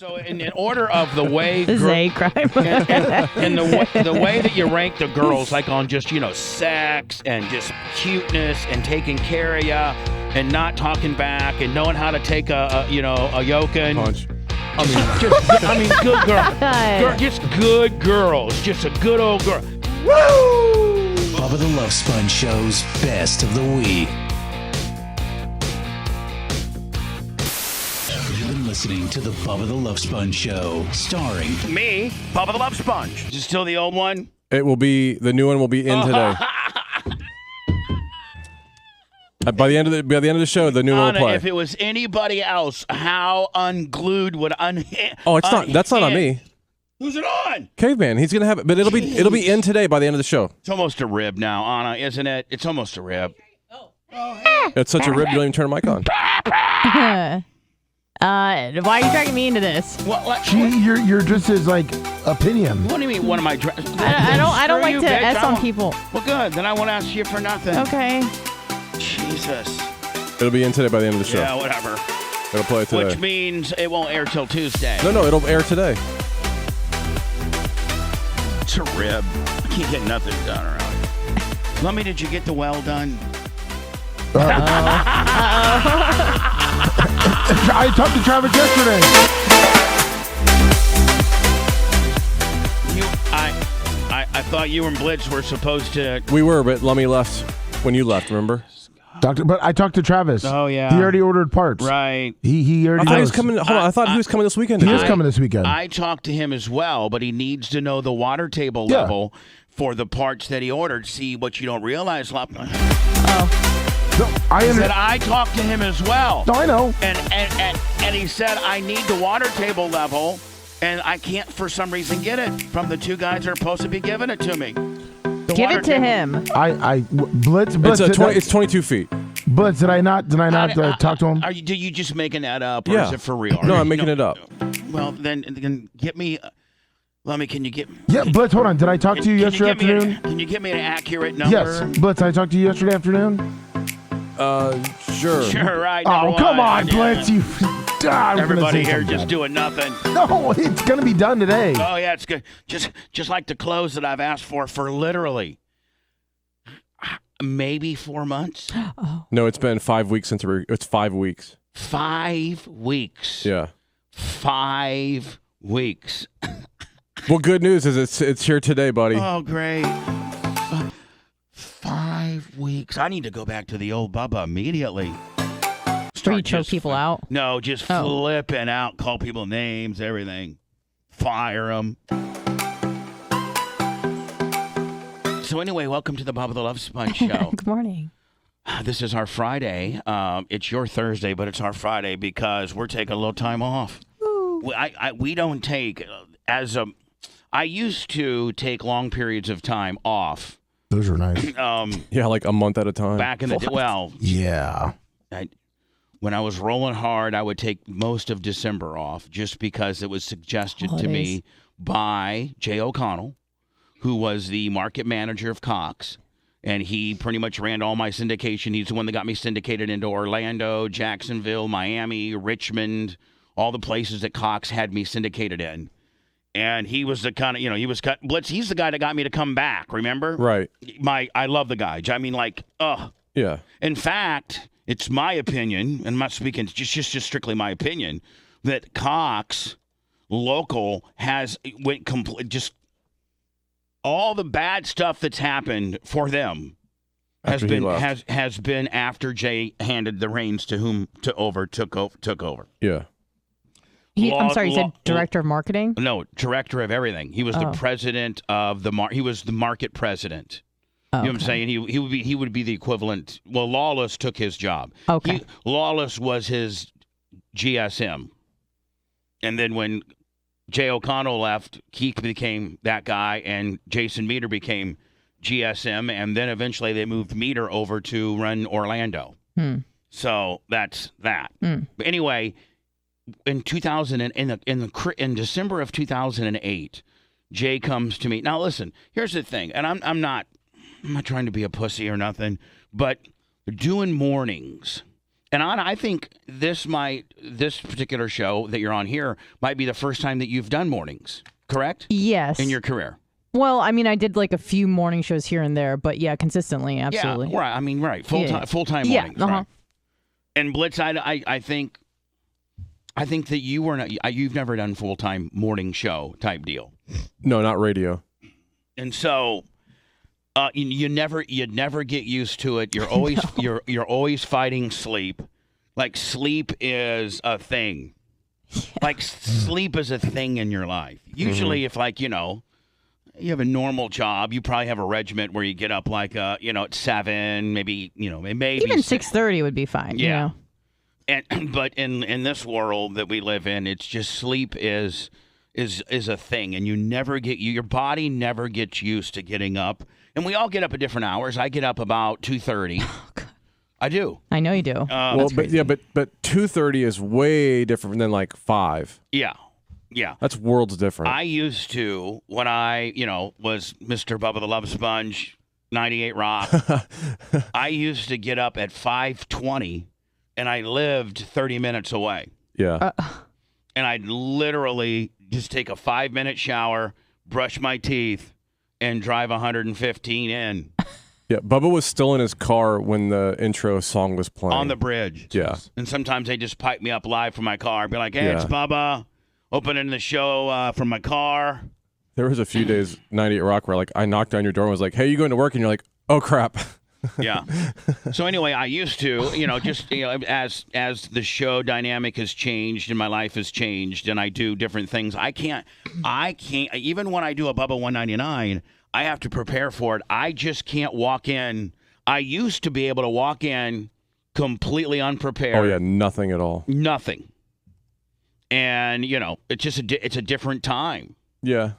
So in order of the way... This is a crime. and the way that you rank the girls, like on just, sex and just cuteness and taking care of ya and not talking back and knowing how to take a yokin. Punch. Good girl. Just good girls. Just a good old girl. Woo! Bubba the Love Sponge Show's best of the week. You've been listening to the Bubba the Love Sponge Show, starring me, Bubba the Love Sponge. Is it still the old one? It will be, the new one will be in today. By the end of the show, the new one will play. If it was anybody else, how unglued would Oh, it's not. That's not on me. Who's it on? Caveman. He's gonna have it, but it'll be in today by the end of the show. It's almost a rib now, Anna, isn't it? It's almost a rib. It's such a rib you don't even turn the mic on. Why are you dragging me into this? What? You're just his opinion. What do you mean? One of my? I don't like to S on people. Well, good. Then I won't ask you for nothing. Okay. Jesus. It'll be in today by the end of the show. Yeah, whatever. It'll play today. Which means it won't air till Tuesday. No, it'll air today. It's a rib. I can't get nothing done around here. Lummy, did you get the well done? I talked to Travis yesterday. I thought you and Blitz were supposed to... We were, but Lummy left when you left, remember? But I talked to Travis. Oh, yeah. He already ordered parts. Right. He already I thought he knows. was coming. Hold on. I thought he was coming this weekend. He is coming this weekend. I talked to him as well, but he needs to know the water table level for the parts that he ordered. See, what you don't realize, No, I said I talked to him as well. No, I know. And he said I need the water table level, and I can't for some reason get it from the two guys that are supposed to be giving it to me. Give it to him. Blitz. It's 22 feet. Blitz, did I not talk to him? Are you just making that up, or is it for real? No, I'm making it up. Well, then get me. Lummy, can you get? Yeah, Blitz. Hold on. Did I talk to you yesterday afternoon? Can you give me an accurate number? Yes, Blitz. I talked to you yesterday afternoon. Sure. Sure, right. Oh, come on, Blitz. You. Everybody here just doing nothing. No, it's gonna be done today. Oh yeah, it's good. Just like the clothes that I've asked for literally maybe 4 months. Oh. No, it's been 5 weeks since it's 5 weeks. 5 weeks. Yeah. 5 weeks. Well, good news is it's here today, buddy. Oh, great. 5 weeks. I need to go back to the old Bubba immediately. Where you choke people out? No, just flipping out, call people names, everything. Fire them. So anyway, welcome to the Bubba the Love Sponge Show. Good morning. This is our Friday. It's your Thursday, but it's our Friday because we're taking a little time off. We don't take I used to take long periods of time off. Those are nice. Yeah, like a month at a time. Back in the day, well, yeah. When I was rolling hard, I would take most of December off just because it was suggested to me by Jay O'Connell, who was the market manager of Cox. And he pretty much ran all my syndication. He's the one that got me syndicated into Orlando, Jacksonville, Miami, Richmond, all the places that Cox had me syndicated in. And he was the kind of, he was Blitz. He's the guy that got me to come back, remember? Right. I love the guy. I mean, Yeah. In fact, it's my opinion, and I'm not speaking, just strictly my opinion, that Cox local went complete, just all the bad stuff that's happened for them has been after Jay handed the reins to whom took over. Yeah. I'm sorry, you said director of marketing? No, director of everything. He was the president of he was the market president. You know what I'm saying? He would be the equivalent. Well, Lawless took his job. Okay. Lawless was his GSM. And then when Jay O'Connell left, he became that guy, and Jason Meter became GSM, and then eventually they moved Meter over to run Orlando. So that's that. But anyway, in December of 2008, Jay comes to me. Now listen, here's the thing, and I'm not trying to be a pussy or nothing, but doing mornings And I think this particular show that you're on here might be the first time that you've done mornings, correct? Yes. In your career. Well, I mean, I did like a few morning shows here and there, but yeah, consistently, absolutely. Yeah, right. I mean, right. Full-time mornings. Yeah, right. And Blitz, I think that you've never done full-time morning show type deal. No, not radio. And so you never get used to it. You're always you're always fighting sleep. Like sleep is a thing. Yeah. Like sleep is a thing in your life. Usually if you have a normal job, you probably have a regiment where you get up like at 7, maybe even 6:30 would be fine. Yeah. But in this world that we live in, it's just sleep is a thing, and your body never gets used to getting up. And we all get up at different hours. I get up about 2:30. I do. I know you do. But 2:30 is way different than like 5. Yeah. Yeah. That's worlds different. I used to, when I, was Mr. Bubba the Love Sponge, 98 Rock, I used to get up at 5:20, and I lived 30 minutes away. Yeah. And I'd literally just take a 5-minute shower, brush my teeth, and drive 115 in. Yeah, Bubba was still in his car when the intro song was playing. On the bridge. Yeah. And sometimes they just pipe me up live from my car. Be like, hey, it's Bubba. Opening the show from my car. There was a few days, 98 Rock, where I knocked on your door and was like, hey, you going to work? And you're like, oh, crap. Yeah. So anyway, I used to, as the show dynamic has changed and my life has changed and I do different things, I can't, even when I do a Bubba 199, I have to prepare for it. I just can't walk in. I used to be able to walk in completely unprepared. Oh, yeah, nothing at all. Nothing. And, it's just it's a different time. Yeah.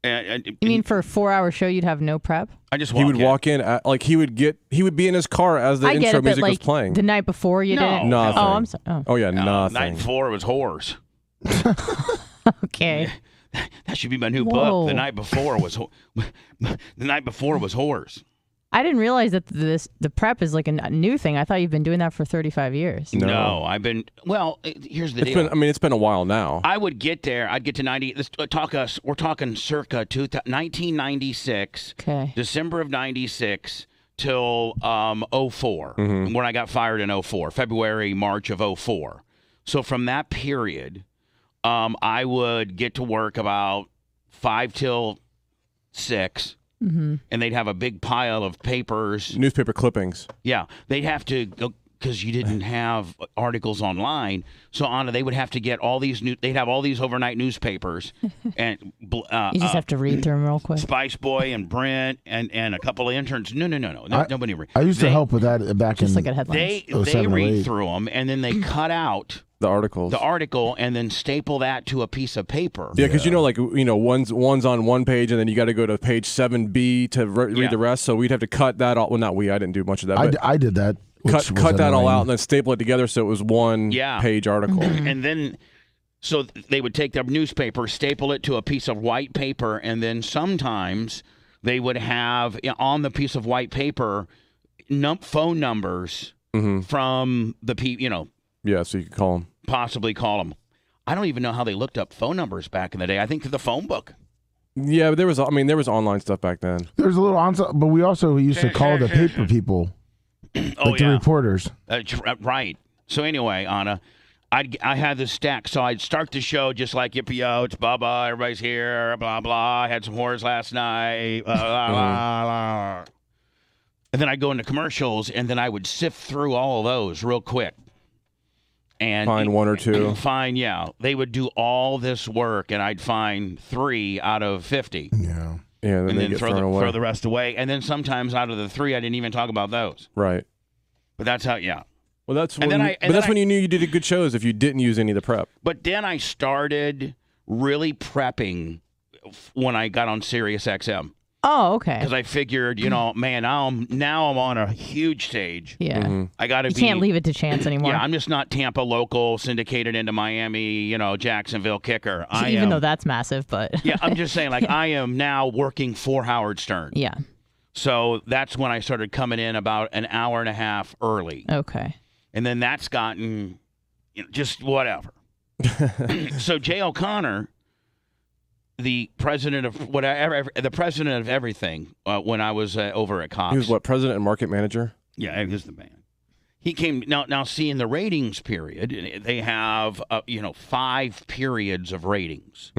You mean for a 4-hour show, you'd have no prep? I just walk in he would be in his car as the intro music was playing. The night before you didn't? Nothing. Oh, I'm sorry. Oh yeah, nothing. Night before was whores. Okay. That should be my new book. The night before was whores. I didn't realize that the prep is like a new thing. I thought you've been doing that for 35 years. No, I've been. Well, here's the deal. It's been a while now. I would get there. I'd get to 90. We're talking circa 1996. Okay. December of 96 till 04, when I got fired in 04, February, March of 04. So from that period, I would get to work about 5 till 6. Mm-hmm. And they'd have a big pile of papers. Newspaper clippings. Yeah. They'd have to go, because you didn't have articles online. So, Anna, they would have to get all these they'd have all these overnight newspapers. And you just have to read through them real quick. Spice Boy and Brent and a couple of interns. No. Nobody read. I used to help with that back just in. Just like at headlines. They read through them, and then they cut out the article, and then staple that to a piece of paper. Yeah, because one's on one page, and then you got to go to page 7B to read the rest. So we'd have to cut that all. Well, not we. I didn't do much of that. I did that. Cut that all out and then staple it together so it was one page article. And then, so they would take their newspaper, staple it to a piece of white paper, and then sometimes they would have on the piece of white paper phone numbers from the people. Yeah, so you could call them. Possibly call them. I don't even know how they looked up phone numbers back in the day. I think to the phone book. Yeah, but there was online stuff back then. There's a little but we also used to call the paper people. The reporters. Right. So anyway, Anna, I had this stack. So I'd start the show just like, yippee-yo, it's Bubba, everybody's here, blah, blah. I had some whores last night, blah, blah, blah, blah. And then I'd go into commercials, and then I would sift through all of those real quick. And find one or two. They would do all this work, and I'd find 3 out of 50. Yeah. Yeah, and then throw the rest away. And then sometimes out of the 3, I didn't even talk about those. Right. But that's how, Well, that's when you knew you did a good show is if you didn't use any of the prep. But then I started really prepping when I got on Sirius XM. Oh, okay. Because I figured, man, now I'm on a huge stage. Yeah. I got to be. You can't leave it to chance anymore. Yeah, I'm just not Tampa local, syndicated into Miami, Jacksonville kicker. Even though that's massive, but. Yeah, I'm just saying, I am now working for Howard Stern. Yeah. So that's when I started coming in about an hour and a half early. Okay. And then that's gotten just whatever. So Jay O'Connor, the president of whatever, the president of everything, when I was over at Cox. He was what, president and market manager? Yeah, he was the man. He came now. See, in the ratings period, they have 5 periods of ratings,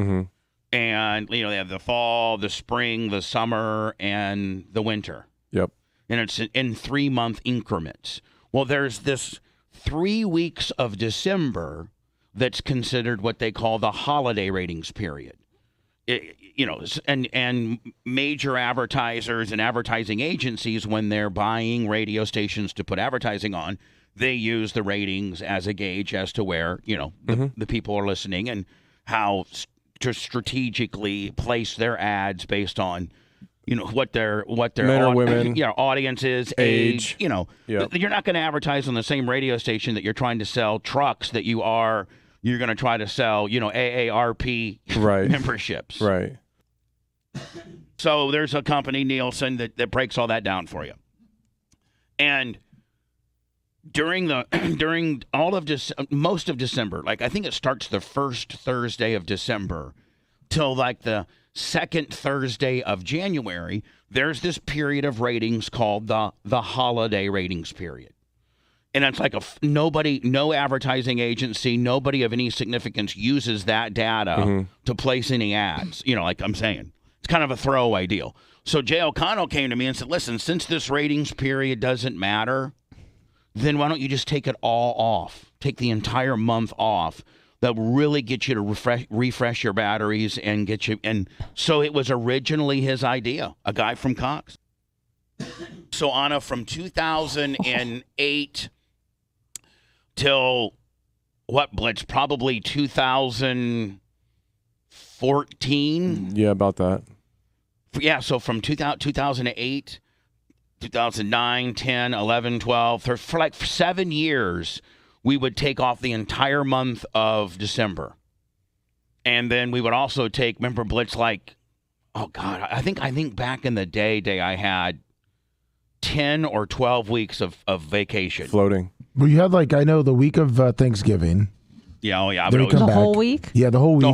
and they have the fall, the spring, the summer, and the winter. Yep. And it's in 3-month increments. Well, there's this 3 weeks of December that's considered what they call the holiday ratings period. And major advertisers and advertising agencies, when they're buying radio stations to put advertising on, they use the ratings as a gauge as to where the people are listening and how to strategically place their ads based on what their men or women, audience is, age. You're not going to advertise on the same radio station that you're trying to sell trucks that you're going to try to sell, AARP memberships. Right. So there's a company, Nielsen, that breaks all that down for you. And during all of most of December, like I think it starts the first Thursday of December till like the second Thursday of January, there's this period of ratings called the holiday ratings period. And it's like no advertising agency, nobody of any significance uses that data to place any ads. Like I'm saying, it's kind of a throwaway deal. So Jay O'Connell came to me and said, listen, since this ratings period doesn't matter, then why don't you just take it all off? Take the entire month off. That will really get you to refresh your batteries and get you. And so it was originally his idea, a guy from Cox. So Anna, from 2008 till what, Blitz? Probably 2014. Yeah, about that. Yeah, so from 2008, 2009, 10, 11, 12, for like 7 years, we would take off the entire month of December. And then we would also take, remember Blitz, like, oh God, I think back in the day I had 10 or 12 weeks of vacation. Floating. Well, you had the week of Thanksgiving. Yeah, oh yeah. Then the whole week? Yeah, the whole week.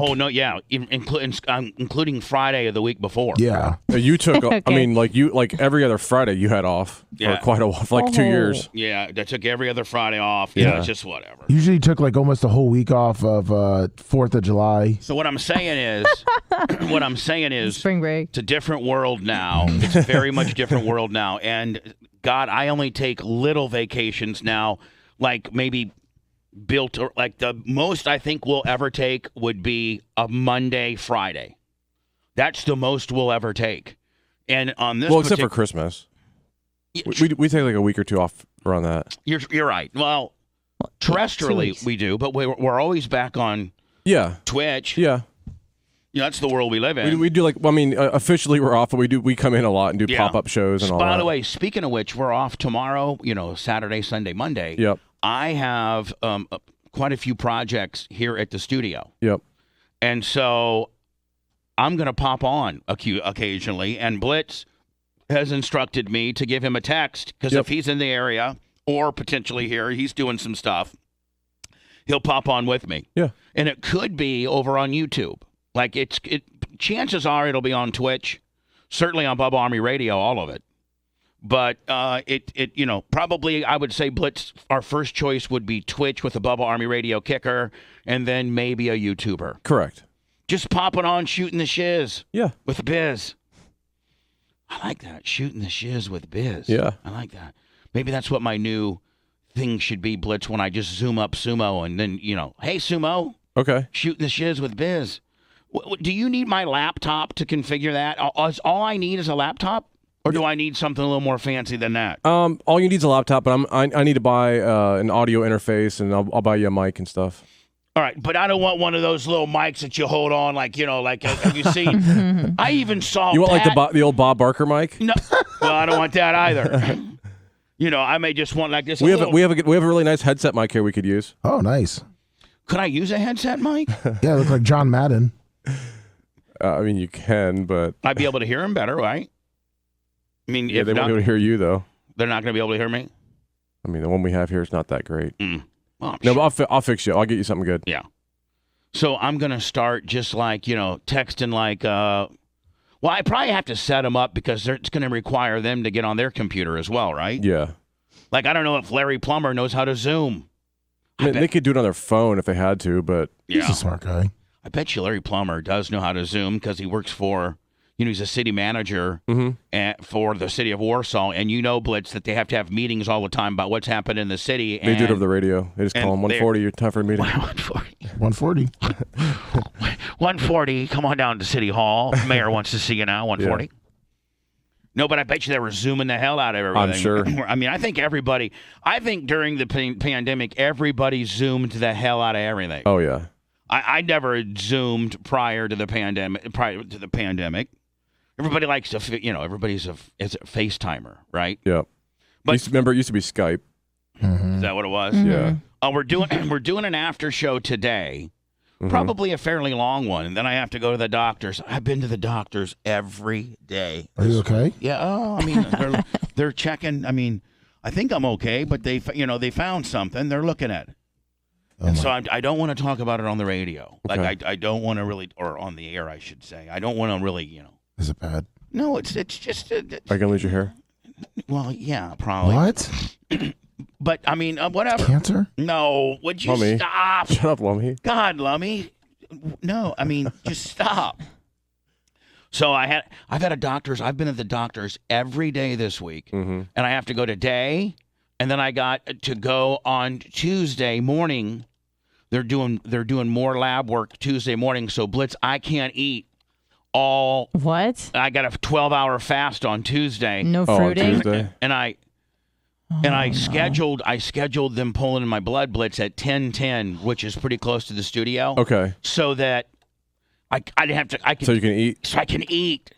Including Friday of the week before. Yeah. You took, Okay. I mean, like every other Friday you had off for quite a while, for like 2 years. Yeah, that took every other Friday off. Yeah, it's just whatever. Usually took almost a whole week off of 4th of July. So what I'm saying is, Spring break. It's a different world now. It's a very much different world now. And God, I only take little vacations now, like maybe built, or like the most I think we'll ever take would be a Monday, Friday. That's the most we'll ever take. And on this, except for Christmas, we take like a week or two off around that. You're right. Well, terrestrially we do, but we're always back on Twitch. Yeah. That's the world we live in. We do officially we're off, but we come in a lot and do pop-up shows and all that. By the way, speaking of which, we're off tomorrow, Saturday, Sunday, Monday. Yep. I have quite a few projects here at the studio. Yep. And so I'm going to pop on occasionally, and Blitz has instructed me to give him a text, because if he's in the area or potentially here, he's doing some stuff, he'll pop on with me. Yeah. And it could be over on YouTube. Like chances are it'll be on Twitch, certainly on Bubba Army Radio, all of it. But probably I would say Blitz, our first choice would be Twitch with the Bubba Army Radio kicker, and then maybe a YouTuber. Correct. Just popping on, shooting the shiz. Yeah. With Biz. I like that, shooting the shiz with Biz. Yeah. I like that. Maybe that's what my new thing should be, Blitz, when I just zoom up Sumo and then, hey, Sumo. Okay. Shooting the shiz with Biz. Do you need my laptop to configure that? All I need is a laptop? Or do I need something a little more fancy than that? All you need is a laptop, but I need to buy an audio interface, and I'll buy you a mic and stuff. All right, but I don't want one of those little mics that you hold on, have you seen? I even saw. You want like the old Bob Barker mic? No, well, I don't want that either. I may just want like this. We have a really nice headset mic here we could use. Oh, nice. Could I use a headset mic? Yeah, it looks like John Madden. I mean, you can, but I'd be able to hear him better, right? I mean, they won't be able to hear you though. They're not going to be able to hear me. I mean, the one we have here is not that great. Well, No, but I'll fix you. I'll get you something good. Yeah. So I'm going to start just like, texting like, well, I probably have to set them up because it's going to require them to get on their computer as well, right? Yeah. Like, I don't know if Larry Plummer knows how to Zoom. I mean, they could do it on their phone if they had to, but... He's a smart guy. I bet you Larry Plummer does know how to Zoom because he works for, he's a city manager for the city of Warsaw. And Blitz, that they have to have meetings all the time about what's happened in the city. They do it over the radio. They just call them 140, you're time for a meeting. 140. 140, come on down to City Hall. Mayor wants to see you now, 140. Yeah. No, but I bet you they were Zooming the hell out of everything. I'm sure. I mean, I think during the pandemic, everybody Zoomed the hell out of everything. Oh, yeah. I never Zoomed prior to the pandemic. Everybody likes to, everybody's a FaceTimer, right? Yeah. But remember, it used to be Skype. Is that what it was? Mm-hmm. Yeah. Oh, we're doing an after show today. Probably a fairly long one, and then I have to go to the doctors. I've been to the doctors every day. Are you okay? Yeah. Oh, I mean, they're checking. I mean, I think I'm okay, but they found something. They're looking at it. And so I don't want to talk about it on the radio. Okay. Like I don't want to really, or on the air, I should say. I don't want to really, Is it bad? No, it's just. Are you going to lose your hair? Well, yeah, probably. What? But I mean, whatever. Cancer? No, would you Lummy. stop? Shut up, Lummy. God, Lummy. No, I mean, just stop. So I've been at the doctors every day this week, and I have to go today, and then I got to go on Tuesday morning. They're doing more lab work Tuesday morning. So Blitz, I can't eat all. What? I got a 12-hour fast on Tuesday. No Oh, on fruiting? Tuesday. And I scheduled them pulling in my blood, Blitz, at 10:10, which is pretty close to the studio. Okay. So that So you can eat? So I can eat.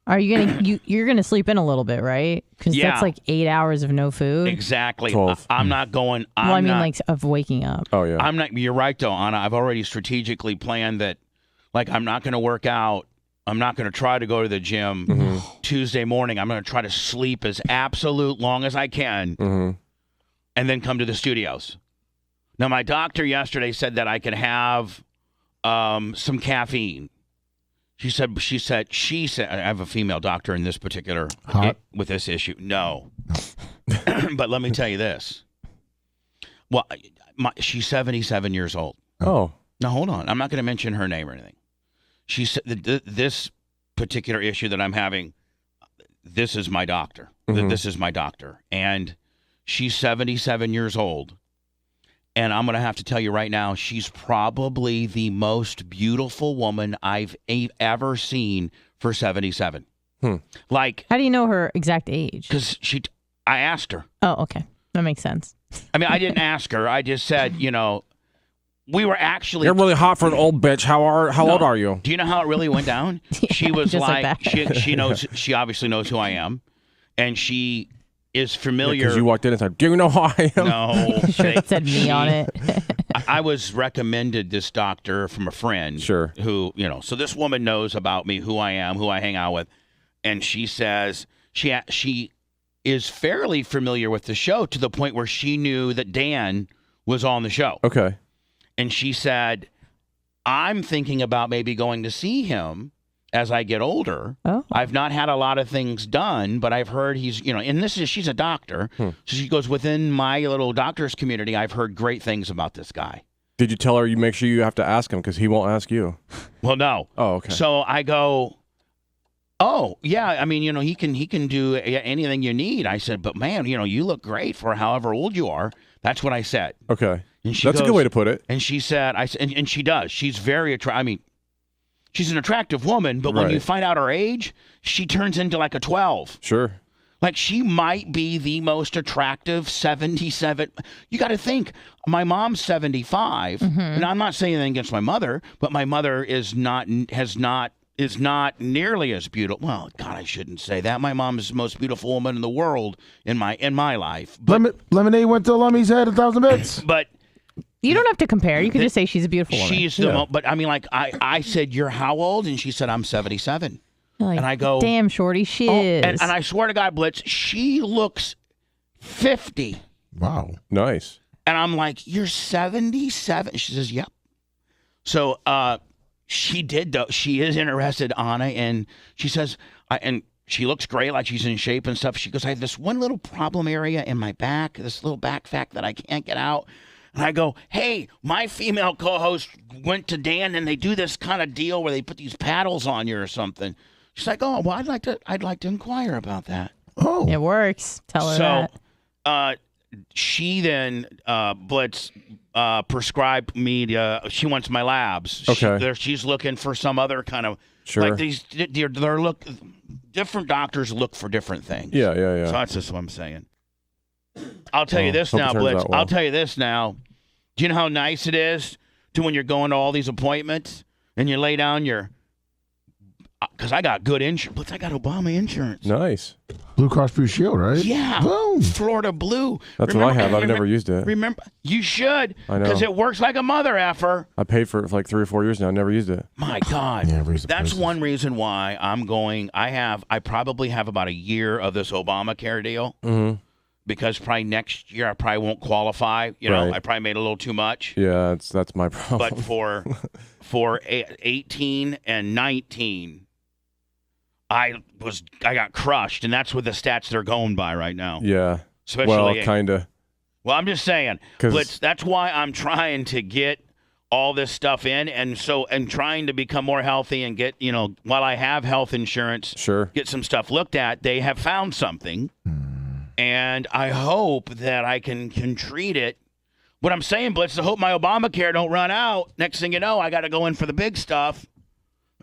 Are you gonna you're gonna sleep in a little bit, right? Because that's like 8 hours of no food. Exactly. 12. I'm not going. Of waking up. Oh, yeah. I'm not. You're right, though, Anna. I've already strategically planned that. Like, I'm not going to work out. I'm not going to try to go to the gym Tuesday morning. I'm going to try to sleep as absolute long as I can, and then come to the studios. Now, my doctor yesterday said that I could have some caffeine. She said, I have a female doctor in this particular, with this issue. No. But let me tell you this. Well, she's 77 years old. Oh. Now, hold on. I'm not going to mention her name or anything. She said this particular issue that I'm having, this is my doctor. This is my doctor. And she's 77 years old. And I'm going to have to tell you right now, she's probably the most beautiful woman I've ever seen for 77. Like, how do you know her exact age? Because I asked her. Oh, okay. That makes sense. I mean, I didn't ask her. I just said, we were actually. You're really hot for an old bitch. How old are you? Do you know how it really went down? She was just like that. she knows. She obviously knows who I am, and she is familiar. Because you walked in and said, "Do you know who I am?" No, It said me on it. I was recommended this doctor from a friend. Sure. Who So this woman knows about me, who I am, who I hang out with, and she says she is fairly familiar with the show to the point where she knew that Dan was on the show. Okay. And she said, I'm thinking about maybe going to see him as I get older. Oh. I've not had a lot of things done, but I've heard he's, and she's a doctor. So she goes, within my little doctor's community, I've heard great things about this guy. Did you tell her you make sure you have to ask him because he won't ask you? Well, no. Oh, okay. So I go, oh, yeah, I mean, he can do anything you need. I said, but man, you look great for however old you are. That's what I said. Okay. And she That's goes, a good way to put it. And she said, and she does. She's very attractive. I mean, she's an attractive woman, but when you find out her age, she turns into like a 12. Sure. Like, she might be the most attractive 77. You got to think, my mom's 75, and I'm not saying anything against my mother, but my mother is not nearly as beautiful. Well, God, I shouldn't say that. My mom is the most beautiful woman in the world in my life. But, Lemonade went to Lummy's head 1,000 bits. But you don't have to compare. You can just say she's a beautiful woman. She's the most. But I mean, like, I said, you're how old? And she said, I'm 77. Like, and I go, damn, shorty, she is. And I swear to God, Blitz, she looks 50. Wow. Nice. And I'm like, you're 77? She says, yep. So she did, though. She is interested, Anna, and she says, and she looks great, like she's in shape and stuff. She goes, I have this one little problem area in my back, this little back fat that I can't get out. And I go, hey, my female co-host went to Dan, and they do this kind of deal where they put these paddles on you or something. She's like, oh, well, I'd like to inquire about that. Oh. It works. Tell her that. She then Blitz prescribed me to, she wants my labs. Okay. She's looking for some other kind of Sure. like these. Different doctors look for different things. Yeah. So that's just what I'm saying. I'll tell you this hope it now, turns Blitz. out well. I'll tell you this now. Do you know how nice it is to when you're going to all these appointments and you lay down your. Because I got good insurance. Blitz, I got Obama insurance. Nice. Blue Cross Blue Shield, right? Yeah. Boom. Florida Blue. That's what I have. I've never used it. Remember, you should. I know. Because it works like a mother effer. I paid for it for like 3 or 4 years now. Never used it. My God. Yeah, raise the That's prices. one reason why I'm going. I probably have about a year of this Obamacare deal. Mm-hmm. Because probably next year I probably won't qualify. You know, Right. I probably made a little too much. Yeah, that's my problem. But for 18 and 19, I got crushed, and that's what the stats they're going by right now. Yeah. Especially, Well, kind of. Well, I'm just saying. 'Cause- That's why I'm trying to get all this stuff in, and trying to become more healthy and get, while I have health insurance, Sure. get some stuff looked at. They have found something, and I hope that I can treat it. What I'm saying, Blitz, I hope my Obamacare don't run out. Next thing you know, I got to go in for the big stuff,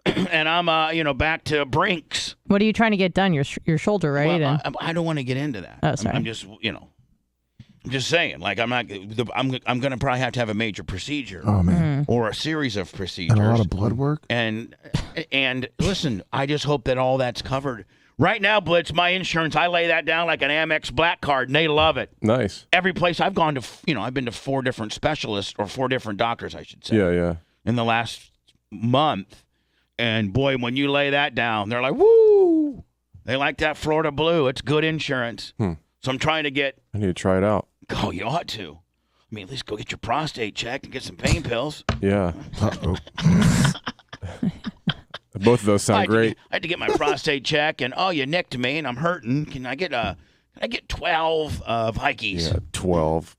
and I'm back to Brinks. What are you trying to get done? Your shoulder, right? Well, I don't want to get into that. Oh, sorry. I'm just I'm just saying, like, I'm going to probably have to have a major procedure. Oh, man. Or a series of procedures. And a lot of blood work? And listen, I just hope that all that's covered. Right now, Blitz, my insurance, I lay that down like an Amex Black Card, and they love it. Nice. Every place I've gone to, I've been to 4 different specialists, or 4 different doctors, I should say. Yeah. In the last month. And boy, when you lay that down, they're like, woo! They like that Florida Blue. It's good insurance. So I'm trying to get. I need to try it out. Oh, you ought to. I mean, at least go get your prostate checked and get some pain pills. Yeah. Uh-oh. Both of those sound great. I had to get my prostate check, and you nicked me, and I'm hurting. Can I get 12 Vikes? Yeah, 12.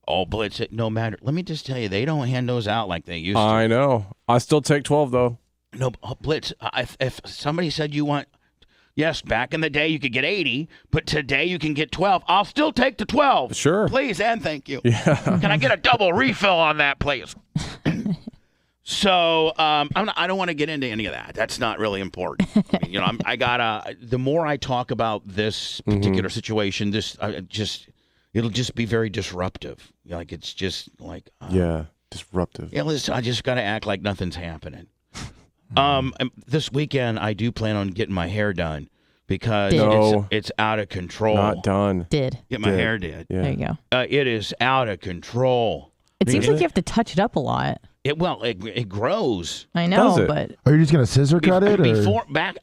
Oh, Blitz, no matter. Let me just tell you, they don't hand those out like they used to. I know. I still take 12 though. No, Blitz, if somebody said you want, yes, back in the day you could get 80, but today you can get 12. I'll still take the 12. Sure. Please and thank you. Yeah. Can I get a double refill on that, please? So I don't want to get into any of that. That's not really important. I mean, the more I talk about this particular situation, it'll just be very disruptive. Like it's just like Yeah, disruptive. Yeah, I just got to act like nothing's happening. This weekend I do plan on getting my hair done because it's out of control. Not done. Get my hair did. Yeah. There you go. It is out of control. It seems like you have to touch it up a lot. It grows. I know, Does it? but Are you just going to scissor cut it?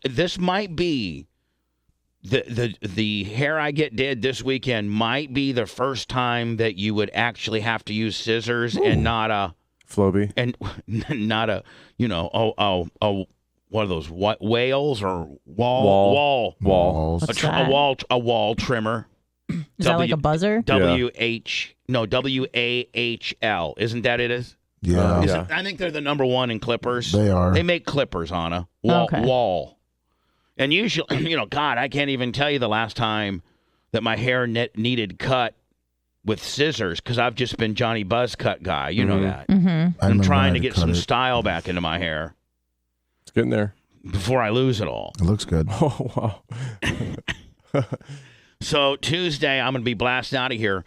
This might be the hair I did this weekend might be the first time that you would actually have to use scissors and not a Floby. and not a what are those whales or wall Walls. What's that? a wall trimmer. Is that like a buzzer? WAHL. Isn't that it is? Yeah. Yeah. I think they're the number one in clippers. They are. They make clippers on a wall. And usually, God, I can't even tell you the last time that my hair needed cut with scissors because I've just been Johnny Buzzcut guy. You know that. Mm-hmm. I'm trying to get some style back into my hair It's getting there. before I lose it all. It looks good. Oh, wow. So Tuesday, I'm going to be blasting out of here.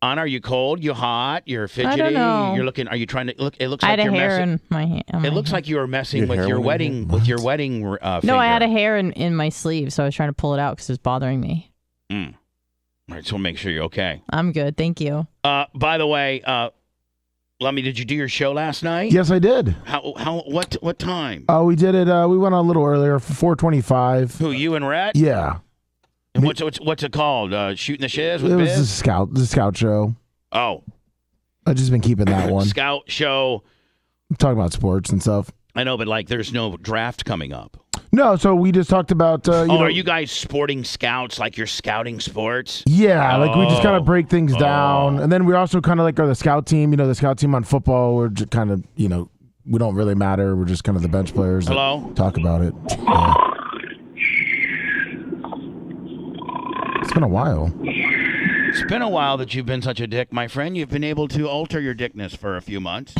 Anna, are you cold? You hot? You're fidgety? I don't know. You're looking. Are you trying to look? It looks I like had you're a hair messing. in my hand. It looks like you were messing Your with hair your went in wedding. here? Finger. No, I had a hair in my sleeve, so I was trying to pull it out because it was bothering me. All right, so we'll make sure you're okay. I'm good, thank you. By the way, Lummy, did you do your show last night? Yes, I did. What time? We did it. We went on a little earlier, 4:25. Who, you and Rhett? Yeah. And what's it called? Shooting the Shiz with It was Biz? the scout show. Oh. I've just been keeping that one. Scout show. Talking about sports and stuff. I know, but like there's no draft coming up. No, so we just talked about. Are you guys sporting scouts like you're scouting sports? Yeah, like we just kind of break things down. And then we also kind of like are the scout team, the scout team on football. We're just kind of, we don't really matter. We're just kind of the bench players. Hello? Talk about it. Yeah. It's been a while. It's been a while that you've been such a dick, my friend. You've been able to alter your dickness for a few months.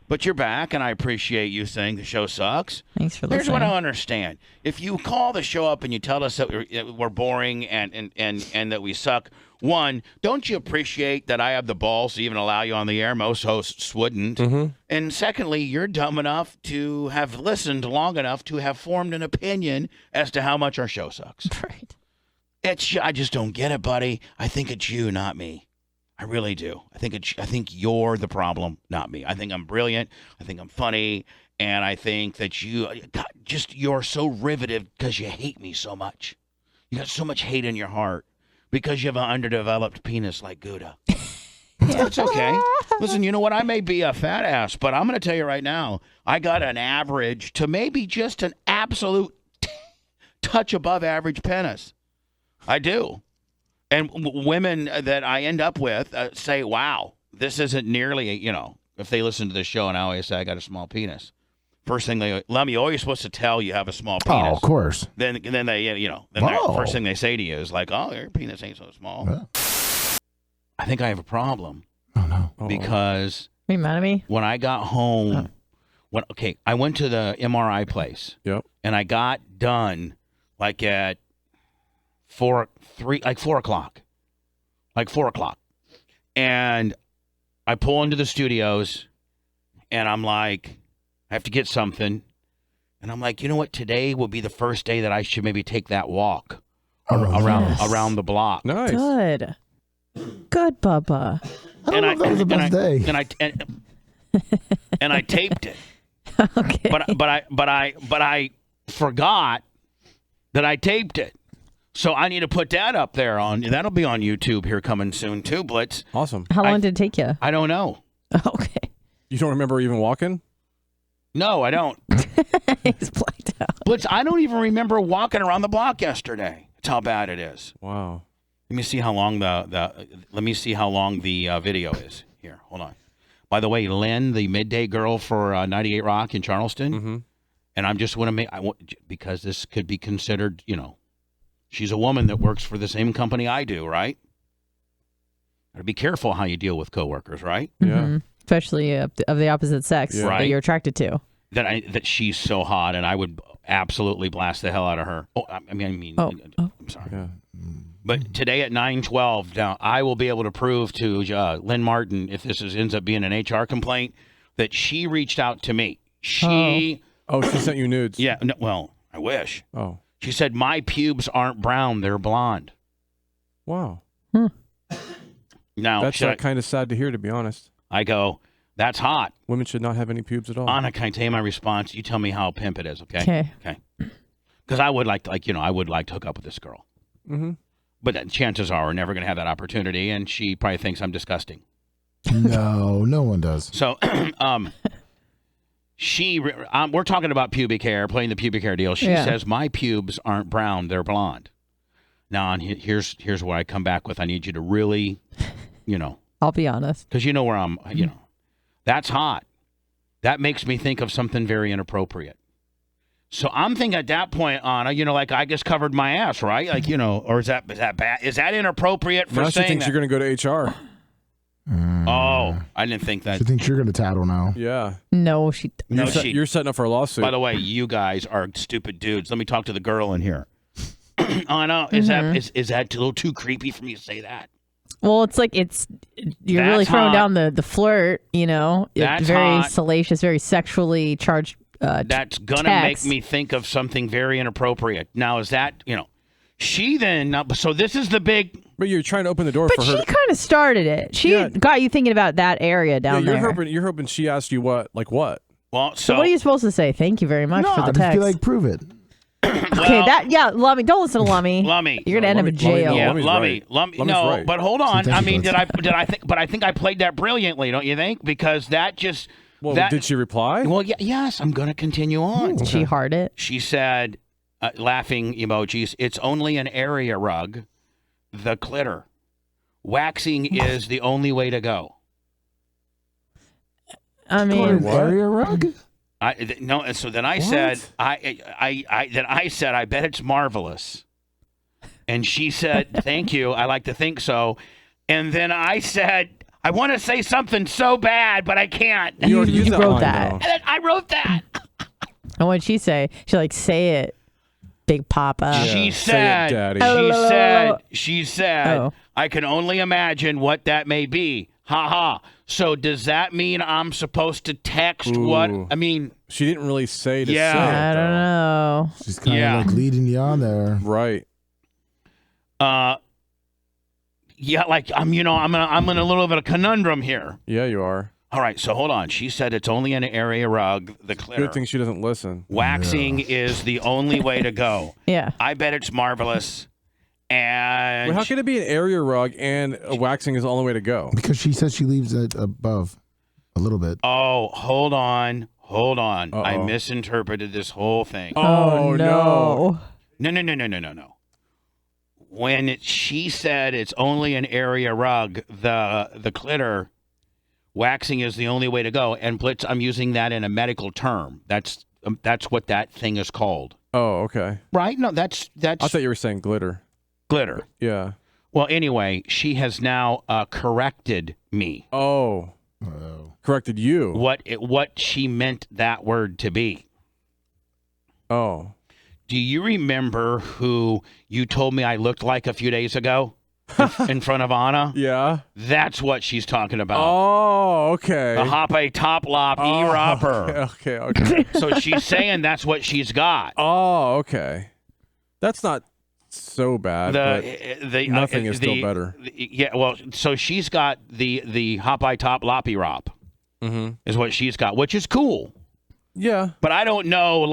But you're back, and I appreciate you saying the show sucks. Thanks for listening. Here's what I understand. If you call the show up and you tell us that we're boring and that we suck, one, don't you appreciate that I have the balls to even allow you on the air? Most hosts wouldn't. Mm-hmm. And secondly, you're dumb enough to have listened long enough to have formed an opinion as to how much our show sucks. Right. I just don't get it, buddy. I think it's you, not me. I really do. I think you're the problem, not me. I think I'm brilliant. I think I'm funny, and I think that you're so riveted because you hate me so much. You got so much hate in your heart because you have an underdeveloped penis like Gouda. That's okay. Listen, you know what? I may be a fat ass, but I'm going to tell you right now, I got an average to maybe just an absolute touch above average penis. I do. And women that I end up with say, wow, this isn't nearly, if they listen to the show and I always say I got a small penis. First thing Lemmy, you're always supposed to tell you have a small penis. Oh, of course. Then they, first thing they say to you is like, oh, your penis ain't so small. Yeah. I think I have a problem. Oh, no. Because. Are you mad at me? When I got home, I went to the MRI place. Yep. And I got done like at 4 o'clock. And I pull into the studios and I'm like, I have to get something. And I'm like, you know what? Today will be the first day that I should maybe take that walk around the block. Nice. Good, Bubba. That was the best day. And I taped it. Okay. But I forgot that I taped it. So I need to put that up there that'll be on YouTube here coming soon too, Blitz. Awesome. How long did it take you? I don't know. Okay. You don't remember even walking? No, I don't. He's blacked out. Blitz, I don't even remember walking around the block yesterday. That's how bad it is. Wow. Let me see how long the video is. Here, hold on. By the way, Lynn, the midday girl for 98 Rock in Charleston, and I'm just want to make because this could be considered, she's a woman that works for the same company I do, right? Gotta be careful how you deal with coworkers, right? Mm-hmm. Yeah. Especially of the opposite sex that you're attracted to. That she's so hot, and I would absolutely blast the hell out of her. Oh, I'm sorry. Yeah. But today at 9:12, now I will be able to prove to Lynn Martin, if this ends up being an HR complaint, that she reached out to me. She sent you nudes. Yeah. No, well, I wish. Oh. She said, my pubes aren't brown, they're blonde. Wow. Now, that's kind of sad to hear, to be honest. I go, that's hot. Women should not have any pubes at all. Anna, can I tell you my response? You tell me how pimp it is, okay? Okay. Because I would like to, I would like to hook up with this girl. Mm-hmm. But chances are we're never going to have that opportunity, and she probably thinks I'm disgusting. No, no one does. So, we're talking about pubic hair, playing the pubic hair deal. She says, my pubes aren't brown, they're blonde. Now, here's where I come back with, I need you to really, I'll be honest. Because you know where I'm, that's hot. That makes me think of something very inappropriate. So I'm thinking at that point, Anna, like I just covered my ass, right? Like, or is that bad? Is that inappropriate for now saying she thinks that? you're going to go to HR. Oh, I didn't think that. She thinks you're going to tattle now. Yeah. No, you're setting up for a lawsuit. By the way, you guys are stupid dudes. Let me talk to the girl in here. Anna, is that a little too creepy for me to say that? Well, it's like you're really throwing down the flirt, It's very hot. Salacious, very sexually charged. That's gonna make me think of something very inappropriate. Now, is that she then? So this is the big. But you're trying to open the door for her. But she kind of started it. She got you thinking about that area down there. You're hoping she asked you what, like what? Well, so what are you supposed to say? Thank you very much for the I just text. feel like prove it. Okay, Lummy, don't listen to Lummy. Lummy. You're going to end up in jail. Yeah, Lummy's Lummy. Lummy's No, right. but hold on. I mean, Sometimes did I think, but I think I played that brilliantly, don't you think? Because that just. Well, that, did she reply? Well, yes, I'm going to continue on. Did she heart it? She said, laughing emojis, it's only an area rug, the clitter. Waxing is the only way to go. I mean, area rug? No, so then I said, I said, I bet it's marvelous. And she said, thank you. I like to think so. And then I said, I want to say something so bad, but I can't. You wrote that. And then I wrote that. And what'd she say? She say it, Big Papa. Yeah, She say it, said, Daddy. she said, I can only imagine what that may be. Ha ha. So does that mean I'm supposed to text what? I mean, she didn't really say to say it, I don't know. She's kind of like leading you on there. Right. Yeah, like I'm in a little bit of a conundrum here. Yeah, you are. All right, so hold on. She said it's only an area rug, the clitter. Good thing she doesn't listen. Waxing is the only way to go. Yeah. I bet it's marvelous. And Wait, how can it be an area rug and a waxing is the only way to go? Because she says she leaves it above a little bit. Oh, hold on. Uh-oh. I misinterpreted this whole thing. Oh, no. No. When she said it's only an area rug, the clitter, waxing is the only way to go. And Blitz, I'm using that in a medical term. That's what that thing is called. Oh, okay. Right? No, that's. I thought you were saying glitter. Glitter. Yeah. Well, anyway, she has now corrected me. Oh. Corrected you. What she meant that word to be. Oh. Do you remember who you told me I looked like a few days ago in front of Anna? Yeah. That's what she's talking about. Oh, okay. The Hoppe Top Lop E-Ropper. Okay. So she's saying that's what she's got. Oh, okay. That's not so bad, but nothing is still better. Yeah, well, so she's got the Hoppe Top Lop E-Rop is what she's got, which is cool. Yeah. But I don't know,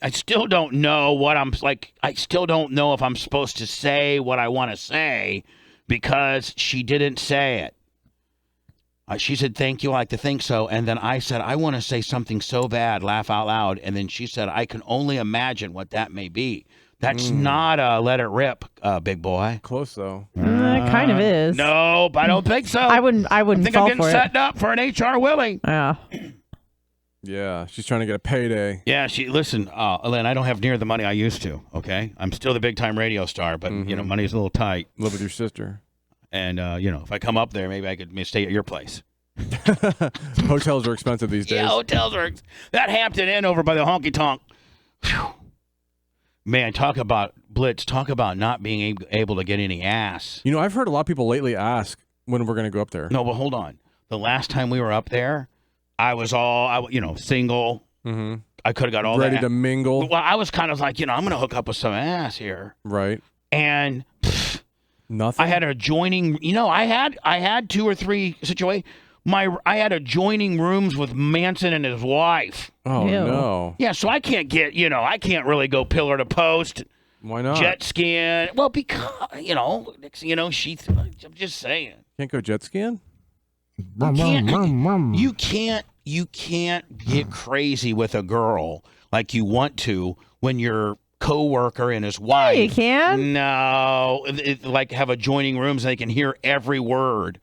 I still don't know what I'm like. I still don't know if I'm supposed to say what I want to say because she didn't say it. She said, thank you, I like to think so. And then I said, I want to say something so bad, laugh out loud. And then she said, I can only imagine what that may be. That's not a let it rip, big boy. Close, though. It kind of is. No, but I don't think so. I wouldn't I think fall I'm getting for set up for an HR Willie. Yeah. Yeah, she's trying to get a payday. Yeah, listen, Elaine, I don't have near the money I used to, okay? I'm still the big-time radio star, but, money's a little tight. Live with your sister. And, if I come up there, maybe I could stay at your place. Hotels are expensive these days. Yeah, hotels are. That Hampton Inn over by the honky tonk. Whew. Man, talk about Blitz. Talk about not being able to get any ass. I've heard a lot of people lately ask when we're going to go up there. No, but hold on. The last time we were up there, I was single. Mm-hmm. I could have got all ready that. to mingle. Well, I was kind of like, I'm going to hook up with some ass here. Right. And nothing. I had adjoining. I had 2 or 3 situations. I had adjoining rooms with Manson and his wife. Oh, Ew. no. Yeah, so I can't get, I can't really go pillar to post. Why not? Jet skiing. Well, because, next thing you know, I'm just saying. Can't go jet skiing? You can't get crazy with a girl like you want to when your coworker and his wife. Yeah, you can. No, like have adjoining rooms and they can hear every word.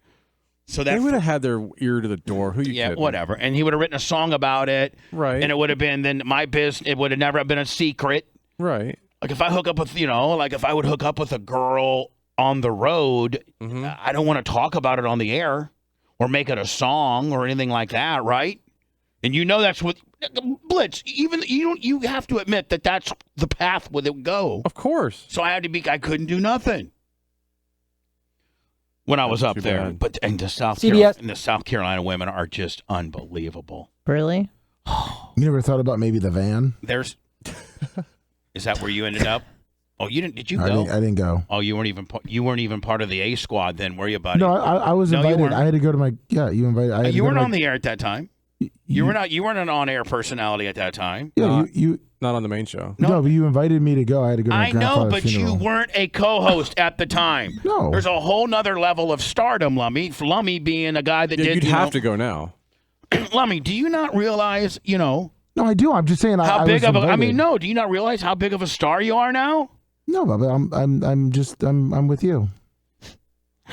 So that they would have had their ear to the door. Who you kidding? Whatever. And he would have written a song about it. Right. And it would have been then my business. It would have never been a secret. Right. Like if I hook up with, if I would hook up with a girl on the road, I don't want to talk about it on the air or make it a song or anything like that, right? And that's what Blitz. Even you have to admit that that's the path where it would go. Of course. So I couldn't do nothing when I was up there. Bad. But and the South Carolina women are just unbelievable. Really? You never thought about maybe the van? Is that where you ended up? Oh, you didn't? Did you go? I didn't go. Oh, you weren't even part of the A squad then, were you, buddy? No, I was No, you invited. weren't. I had to go to my. Yeah, you invited. You weren't on the air at that time. You weren't an on-air personality at that time. Yeah, you not on the main show. no, but you invited me to go. I had to go to my I know, grandfather's but funeral. you weren't a co-host at the time. No. There's a whole nother level of stardom, Lummy. Lummy being a guy that Yeah, did. you'd have to go now. Lummy, do you not realize, No, I do. I'm just saying. how I big was of a? I invited. mean, no. Do you not realize how big of a star you are now? No, Bubba, I'm with you.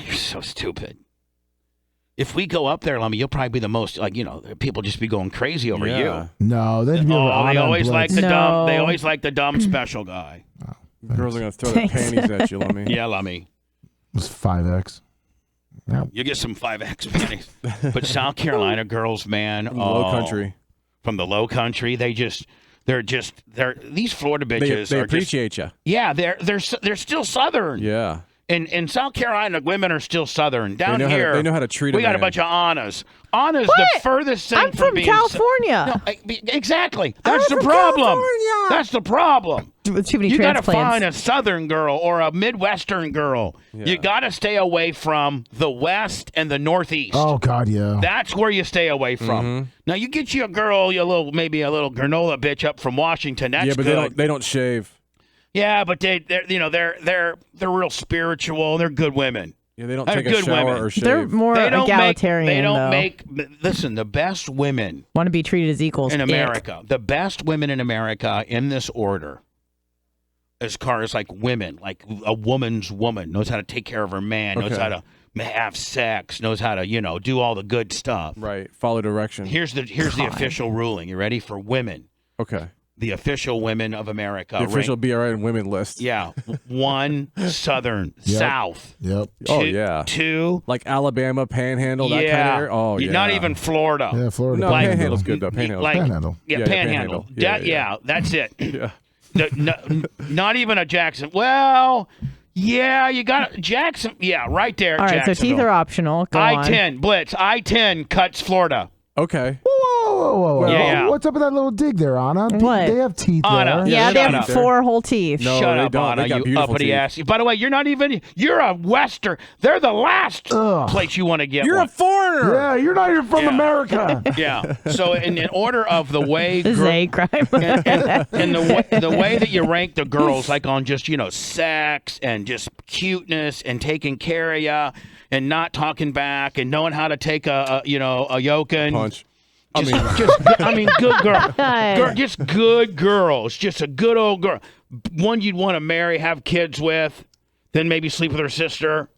You're so stupid. If we go up there, Lummy, you'll probably be the most people just be going crazy over you. No, they'd be Oh, over they Anna always and like Blitz. the dumb. No. They always like the dumb special guy. Girls are gonna throw their panties at you, Lummy. Yeah, Lummy. It was 5X. Yeah. You get some 5X panties. But South Carolina girls, man, Low country. from the low country, they're these Florida bitches They are just, appreciate you. yeah, they're still Southern. Yeah. In South Carolina, women are still Southern. Down here, they know how to treat a we got a man. bunch of Annas. Anna's the furthest thing I'm from being California. Exactly. That's I'm the from problem. California. That's the problem. With too many You got to transplants. find a Southern girl or a Midwestern girl. Yeah. You got to stay away from the West and the Northeast. Oh God, yeah. That's where you stay away from. Mm-hmm. Now you get you a girl, maybe a little granola bitch up from Washington. That's Yeah, but good. they don't shave. Yeah, but they're real spiritual. They're good women. Yeah, they don't They're take a good shower women. or shave. They're more They don't egalitarian. They don't though. make. Listen, the best women Want to be treated as equals in America, the best women in America in this order, as far as like women, like a woman's woman knows how to take care of her man, knows Okay. how to have sex, knows how to do all the good stuff. Right. Follow direction. Here's the official ruling. You ready for women? Okay. The official women of America. The official rank- BRN women list. Yeah, 1 Southern, Yep. South. Yep. Oh, Two- yeah. 2. Like Alabama, Panhandle, that kind of Yeah. area. Oh, yeah. Not even Florida. Yeah, Florida. No, Like- Panhandle's good, though. Panhandle's Like- Panhandle. Yeah, Yeah, Panhandle. Panhandle. Yeah. That's it. Yeah. Not even a Jackson. Well, yeah, you got Jackson. Yeah, right there. All right, so teeth Jacksonville. are optional. Go on. I-10 Blitz. I-10 cuts Florida. Okay. Whoa. Yeah. What's up with that little dig there, Anna? What? They have teeth Anna. there. Yeah, Yeah, they shut have up. 4 whole teeth. No, Shut they up, don't. Anna, They got you beautiful uppity teeth. ass. By the way, you're a Western. They're the last Ugh. place you want to get You're one. a foreigner. Yeah, you're not even from Yeah. America. Yeah. So in order of the way This is a hate crime. and the way that you rank the girls, like on just sex and just cuteness and taking care of you and not talking back and knowing how to take a yoking. Punch. Good girl. Just good girls. Just a good old girl. One you'd want to marry, have kids with, then maybe sleep with her sister.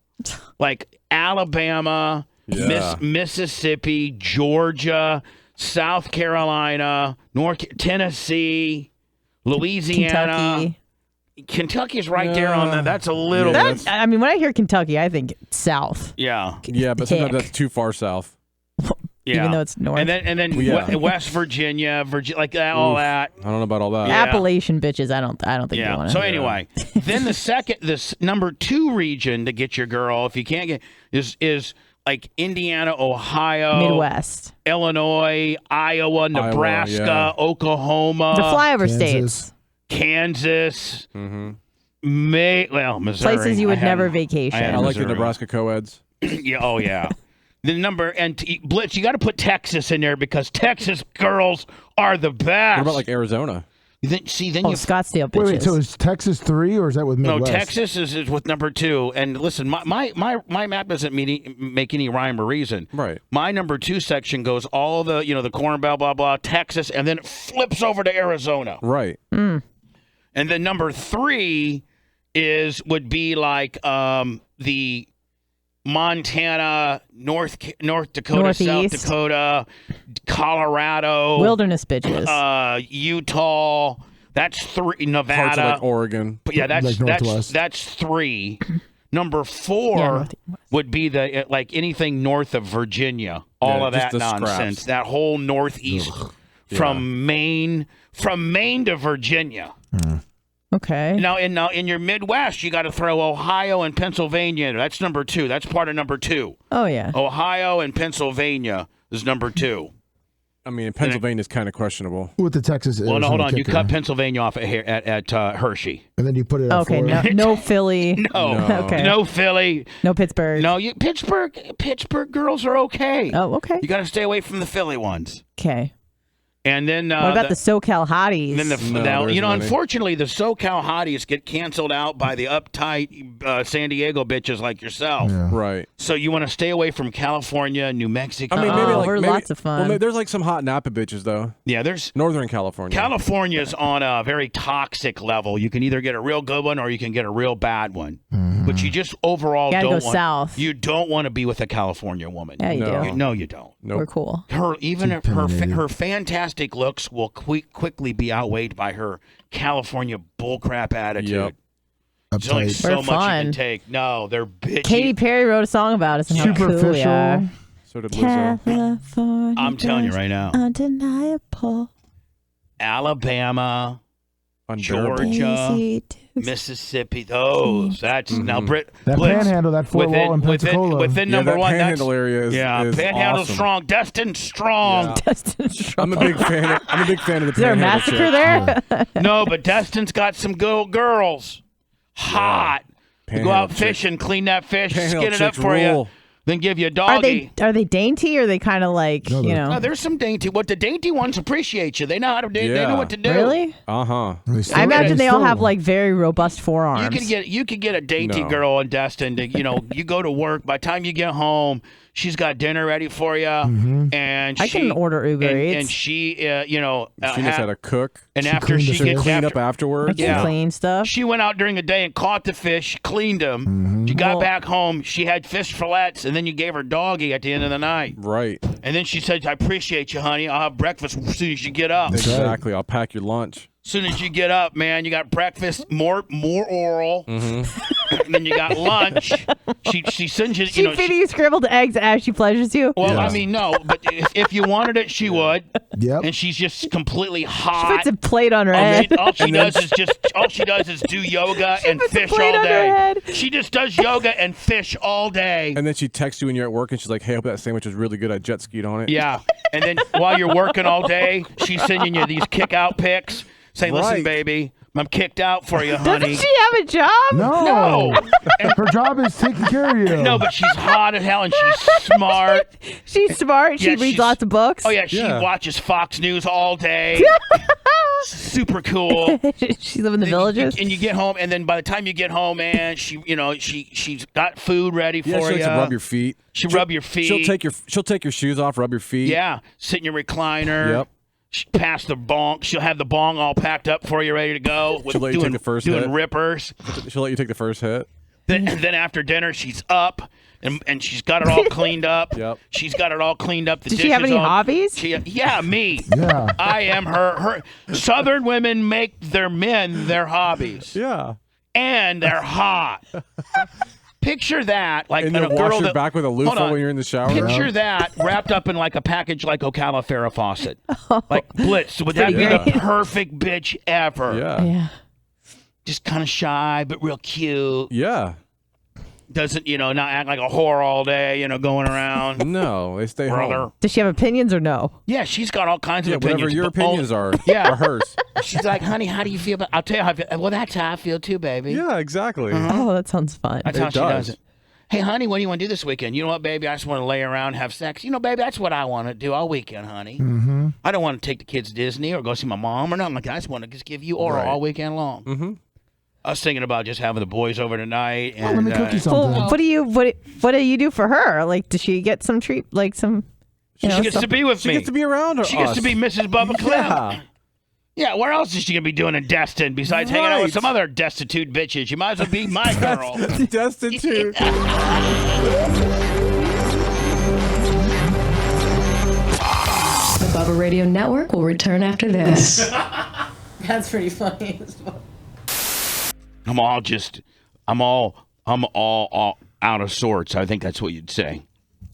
Like Alabama, Yeah. Mississippi, Georgia, South Carolina, Tennessee, Louisiana. Kentucky's right there on that. That's a little Yeah. bit. I mean, when I hear Kentucky, I think South. Yeah. Yeah, but sometimes Hick. that's too far south. Yeah. Even though it's north. And then Yeah. West Virginia, like that, all that. I don't know about all that. Yeah. Appalachian bitches, I don't think you Yeah. want So to. anyway, then this number 2 region to get your girl, if you can't get, is like Indiana, Ohio, Midwest. Illinois, Iowa, Nebraska, yeah. Oklahoma, The flyover Kansas. states. Kansas, Mm-hmm. Missouri. Places you would I had- never vacation. I had I like the Missouri. Nebraska co-eds. Yeah. Oh yeah. The number Blitz, you got to put Texas in there because Texas girls are the best. What about like Arizona? Then Oh, you Scottsdale bitches. Wait, so is Texas 3 or is that with No, Midwest? Texas is with number 2. And listen, my map doesn't make any rhyme or reason. Right. My number 2 section goes all the Corn Belt, blah blah, Texas, and then it flips over to Arizona. Right. And then number 3 would be like the Montana, North Dakota, Northeast. South Dakota, Colorado, Wilderness bitches. Utah. That's 3. Nevada. Parts of like Oregon. But yeah, Like Northwest. that's 3. Number 4 Northwest. would be the like anything north of Virginia. All Yeah, of just that the nonsense. scraps. That whole northeast from Maine to Virginia. Okay. Now in your Midwest, you got to throw Ohio and Pennsylvania in. That's number 2. That's part of number 2. Oh yeah. Ohio and Pennsylvania is number 2. I mean, Pennsylvania is kind of questionable. With the Texas. Well, no, hold on. You kicker. cut Pennsylvania off at Hershey. And then you put it at Okay, Florida. no Philly. No. Okay. No Philly. No Pittsburgh. No, Pittsburgh girls are okay. Oh, okay. You got to stay away from the Philly ones. Okay. And then What about the SoCal hotties? Then unfortunately, the SoCal hotties get canceled out by the uptight San Diego bitches like yourself. Yeah. Right. So you want to stay away from California, New Mexico. I mean, we're lots of fun. Well, there's like some hot Napa bitches though. Yeah, there's Northern California. California's on a very toxic level. You can either get a real good one or you can get a real bad one. Mm-hmm. But you just overall Gotta don't go want. south. You don't want to be with a California woman. Yeah, you No. do. No, you don't. Nope. We're cool. Her fantastic looks will quickly be outweighed by her California bullcrap attitude. Yep. There's only Uptight. so We're much you fun. can take. No, they're bitchy. Katy Perry wrote a song about us and how cool we Superficial. are. So did Lizzo. California I'm telling you right now. Undeniable. Alabama, Unbearable. Georgia, Easy to Mississippi. Those. That's now Brit. That Blitz, Panhandle, that Fort Wall in Pensacola. within Yeah, number that one. Panhandle That's, area is Panhandle awesome. strong. Destin strong. Yeah. Destin Strong. I'm a big fan. I'm a big fan of the Is there a Panhandle massacre chick. there? No, but Destin's got some good girls. Hot. You go Panhandle out chick. fishing, clean that fish, Panhandle skin it up chicks for you, rule. then give you a Are doggy. they dainty or are they kind of like, No, you they're- know? Oh, there's some dainty. What the dainty ones appreciate you. They know how to do. They Yeah. know what to do. Really? Uh-huh. I imagine they all have like very robust forearms. You could get a dainty No. girl in Destin. To, you go to work. By the time you get home, she's got dinner ready for you, and I can order Uber Eats. and she, She knows how to cook. and She after cleaned she the fish. gets Clean up after, I afterwards. can Yeah. clean stuff. she went out during the day and caught the fish, cleaned them. She got Well- back home. She had fish fillets, and then you gave her doggy at the end of the night. Right. And then she said, "I appreciate you, honey. I'll have breakfast as soon as you get up." That's right. Exactly. I'll pack your lunch. As soon as you get up, man, you got breakfast, more oral, and then you got lunch. She sends you, She feeding you scrambled eggs as she pleasures you. well, Yeah. I mean, no, but if you wanted it, she would. Yep. And she's just completely She hot. puts a plate on her All head. she does is do yoga and puts a fish plate all on her day. head. She just does yoga and fish all day. And then she texts you when you're at work and she's like, hey, I hope that sandwich is really good. I jet skied on it. Yeah. And then while you're working all day, she's sending you these kick out pics saying, "Listen, Right. baby, I'm kicked out for you, Doesn't honey." she have a job? No. No. Her job is taking care of you. No, but she's hot as hell and she's smart. She's smart. She Yeah, reads she's- lots of books. Oh yeah, she Yeah. watches Fox News all day. Super cool. She live in the villages. And you get home, and then by the time you get home, man, she's got food ready Yeah, for she you. likes to rub your feet. She'll rub your feet. She'll take your shoes off, rub your feet. Yeah, sit in your recliner. Yep. Pass the bong. She'll have the bong all packed up for you, ready to go. She'll let you take the first doing hit. rippers. She'll let you take the first hit. Then after dinner, she's up. And she's got it all cleaned up. Yep. She's got it all cleaned up. The Does she have dishes any all- hobbies? Yeah, me. Yeah. I am her. Southern women make their men their hobbies, Yeah. and they're hot. Picture that, like And a you'll girl wash your that, back with a hold loofah on. when you're in the shower. Picture that wrapped up in like a package like Ocala Farrah Fawcett, like Blitz. Would that be Pretty the great. perfect bitch ever? Yeah. Yeah. Just kind of shy but real cute. Yeah. Doesn't not act like a whore all day. Going around. No, they stay Brother. home. Does she have opinions or no? Yeah, she's got all kinds of Yeah, opinions. whatever your but all- opinions are. Yeah. Are hers. She's like, honey, how do you feel about? I'll tell you how I feel. Well, that's how I feel too, baby. Yeah, exactly. Oh, that sounds fun. That's It how she does does. it. Hey, honey, what do you want to do this weekend? You know what, baby? I just want to lay around, have sex. Baby, that's what I want to do all weekend, honey. Mm-hmm. I don't want to take the kids to Disney or go see my mom or nothing like that. I just want to just give you oral Right. all weekend long. Mm-hmm. I was thinking about just having the boys over tonight. Oh, And, let me cook you something. Well, what do you do for her? Like, does she get some treat? Like some? she know, gets some- to be with She me. gets to be around her. She gets to be Mrs. Bubba Clem. Yeah. Yeah, where else is she going to be doing in Destin besides hanging out with Right. some other destitute bitches? You might as well be my girl. Destitute. The Bubba Radio Network will return after this. That's pretty funny. I'm all out of sorts. I think that's what you'd say.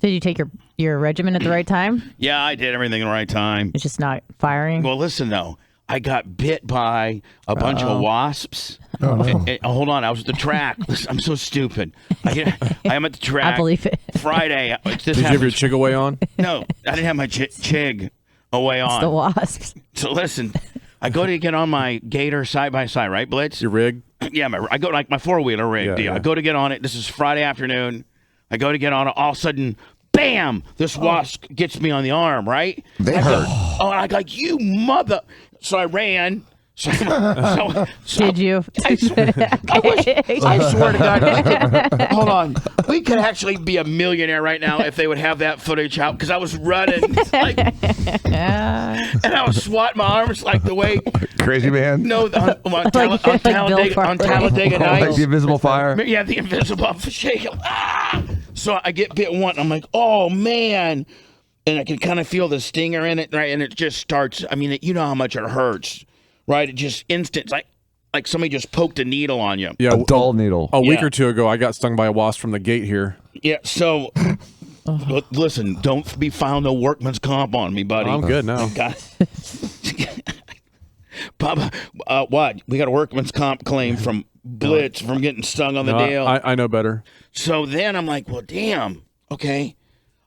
Did you take your regimen at the right time? Yeah, I did everything in the right time. It's just not firing. Well, listen though, I got bit by a bunch of wasps. Oh, no. Hold on, I was at the track. Listen, I'm so stupid. I am at the track. I believe it. Friday. This Did you have your happens- chig away on? No, I didn't have my chig. away on. It's the wasps. So listen, I go to get on my Gator side-by-side, right, Blitz? Your rig? Yeah, I go like my four-wheeler rig deal. Yeah. I go to get on it. This is Friday afternoon. I go to get on it. All of a sudden, bam! This wasp gets me on the arm, right? They hurt. I'm like, you mother. So I ran. So, Did you? I swear to God. Hold on. We could actually be a millionaire right now if they would have that footage out, because I was running. Like, and I was swatting my arms like the way. Crazy man. No, on Talladega Nights. Like the invisible fire. Yeah, the invisible shake. So I get bit one. I'm like, oh, man. And I can kind of feel the stinger in it, right? And it just starts. I mean, you know how much it hurts. Right, it just instant, like somebody just poked a needle on you. Yeah, A dull needle. A week or two ago, I got stung by a wasp from the gate here. Yeah, so listen, don't be filing no workman's comp on me, buddy. I'm good now. Bubba, what? We got a workman's comp claim from Blitz from getting stung on the deal. I know better. So then I'm like, well, damn, okay.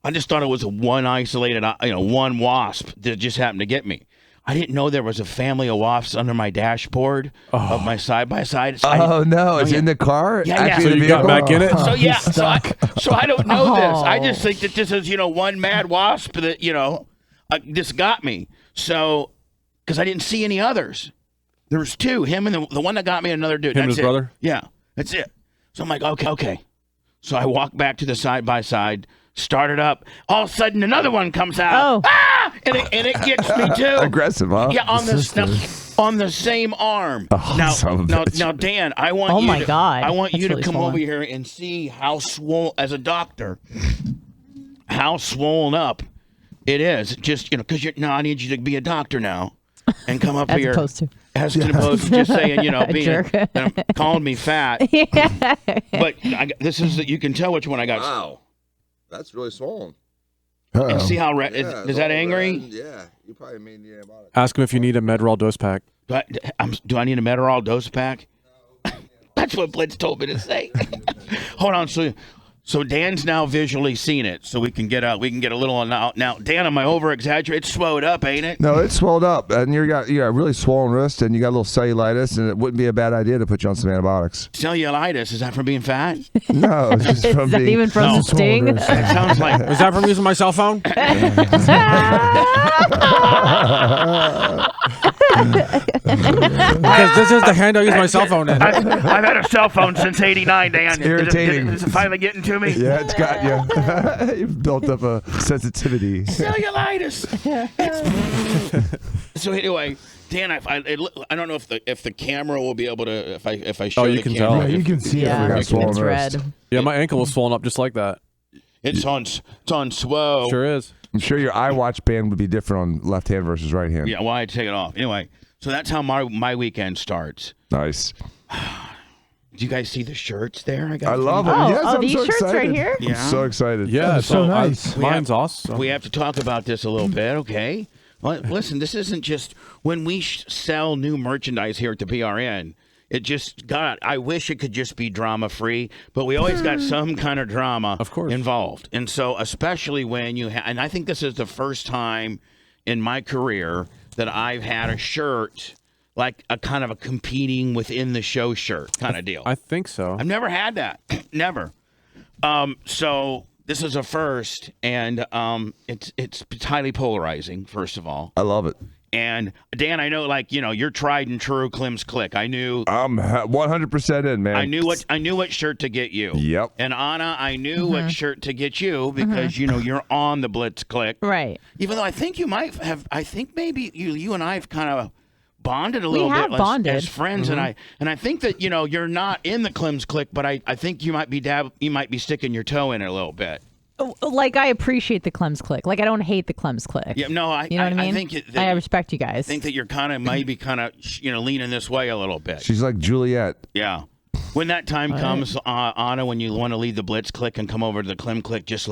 I just thought it was one isolated, one wasp that just happened to get me. I didn't know there was a family of wasps under my dashboard of my side-by-side. Oh, no. It's in the car? Yeah, Actually, So the you got vehicle? back in it? So yeah, so I don't know this. I Oh. just think that this is one mad wasp that this got me. So because I didn't see any others, there was two. Him and the one that got me, another dude. Him and That's his brother? Yeah, that's it. So I'm like, okay. So I walk back to the side-by-side, start it up. All of a sudden, another one comes out. Oh. And it gets me too. Aggressive, huh? Yeah, on the same arm. son of a bitch. Now, Dan, I want Oh you my to, God. I want That's you to really come swollen. over here and see how swollen, as a doctor, how swollen up it is. Just because I need you to be a doctor now and come up As here. opposed to. As opposed to just saying, being jerk. calling me fat. But this is you can tell which one I got. Wow, that's really swollen. And see how red Yeah, is it's that all angry? red. Yeah, you probably made the antibiotic. Ask him if you need a Medrol dose pack. Do I need a Medrol dose pack? That's what Blitz told me to say. Hold on, so Dan's now visually seen it, so we can get a little now. Dan, am I over exaggerating? It's swelled up, ain't it? No, it's swelled up, and you got a really swollen wrist, and you got a little cellulitis, and it wouldn't be a bad idea to put you on some antibiotics. Cellulitis, is that from being fat? No, it's just Is from that being. even from the sting? It sounds like Is that from using my cell phone? Because this is the hand I use my cell phone in. I've had a cell phone since '89, Dan. It's irritating. Is it finally getting to me? Yeah, it's got you. You've built up a sensitivity. Cellulitis. So anyway, Dan, I don't know if the camera will be able to if I show you the can camera. tell. Yeah, you can see Yeah, it. got it's swollen wrist. red. Yeah, my ankle was swollen up just like that. It's on swell. Sure is. I'm sure your iWatch band would be different on left hand versus right hand. Yeah, why take it off? Anyway, so that's how my weekend starts. Nice. Do you guys see the shirts there? I love them. Oh, Yes, I'm these so shirts right excited. here? Yeah. I'm so excited. Yeah, That's so nice. Mine's awesome. We have to talk about this a little bit, okay? Well, listen, this isn't just when we sell new merchandise here at the PRN. It just I wish it could just be drama free, but we always got some kind of drama Of course. involved. And so, especially when and I think this is the first time in my career that I've had a shirt like a kind of a competing within the show shirt kind of deal. I think so. I've never had that. Never. So this is a first, and it's highly polarizing, first of all. I love it. And Dan, I know, you're tried and true Clem's Click. I knew I'm 100% in, man. I knew what shirt to get you. Yep. And Anna, I knew what shirt to get you because you're on the Blitz Click. Right. Even though I think you might have. I think maybe you and I have kind of bonded a little have bit bonded. as friends, and I think that you're not in the Clem's Click, but I think you might be sticking your toe in it a little bit. Like, I appreciate the Clem's Click. Like, I don't hate the Clem's Click. Yeah, no, You know what I mean? I think that I respect you guys. I think that you're maybe leaning this way a little bit. She's like Juliet. Yeah. When that time comes, Anna, when you want to leave the Blitz Click and come over to the Clem Click, just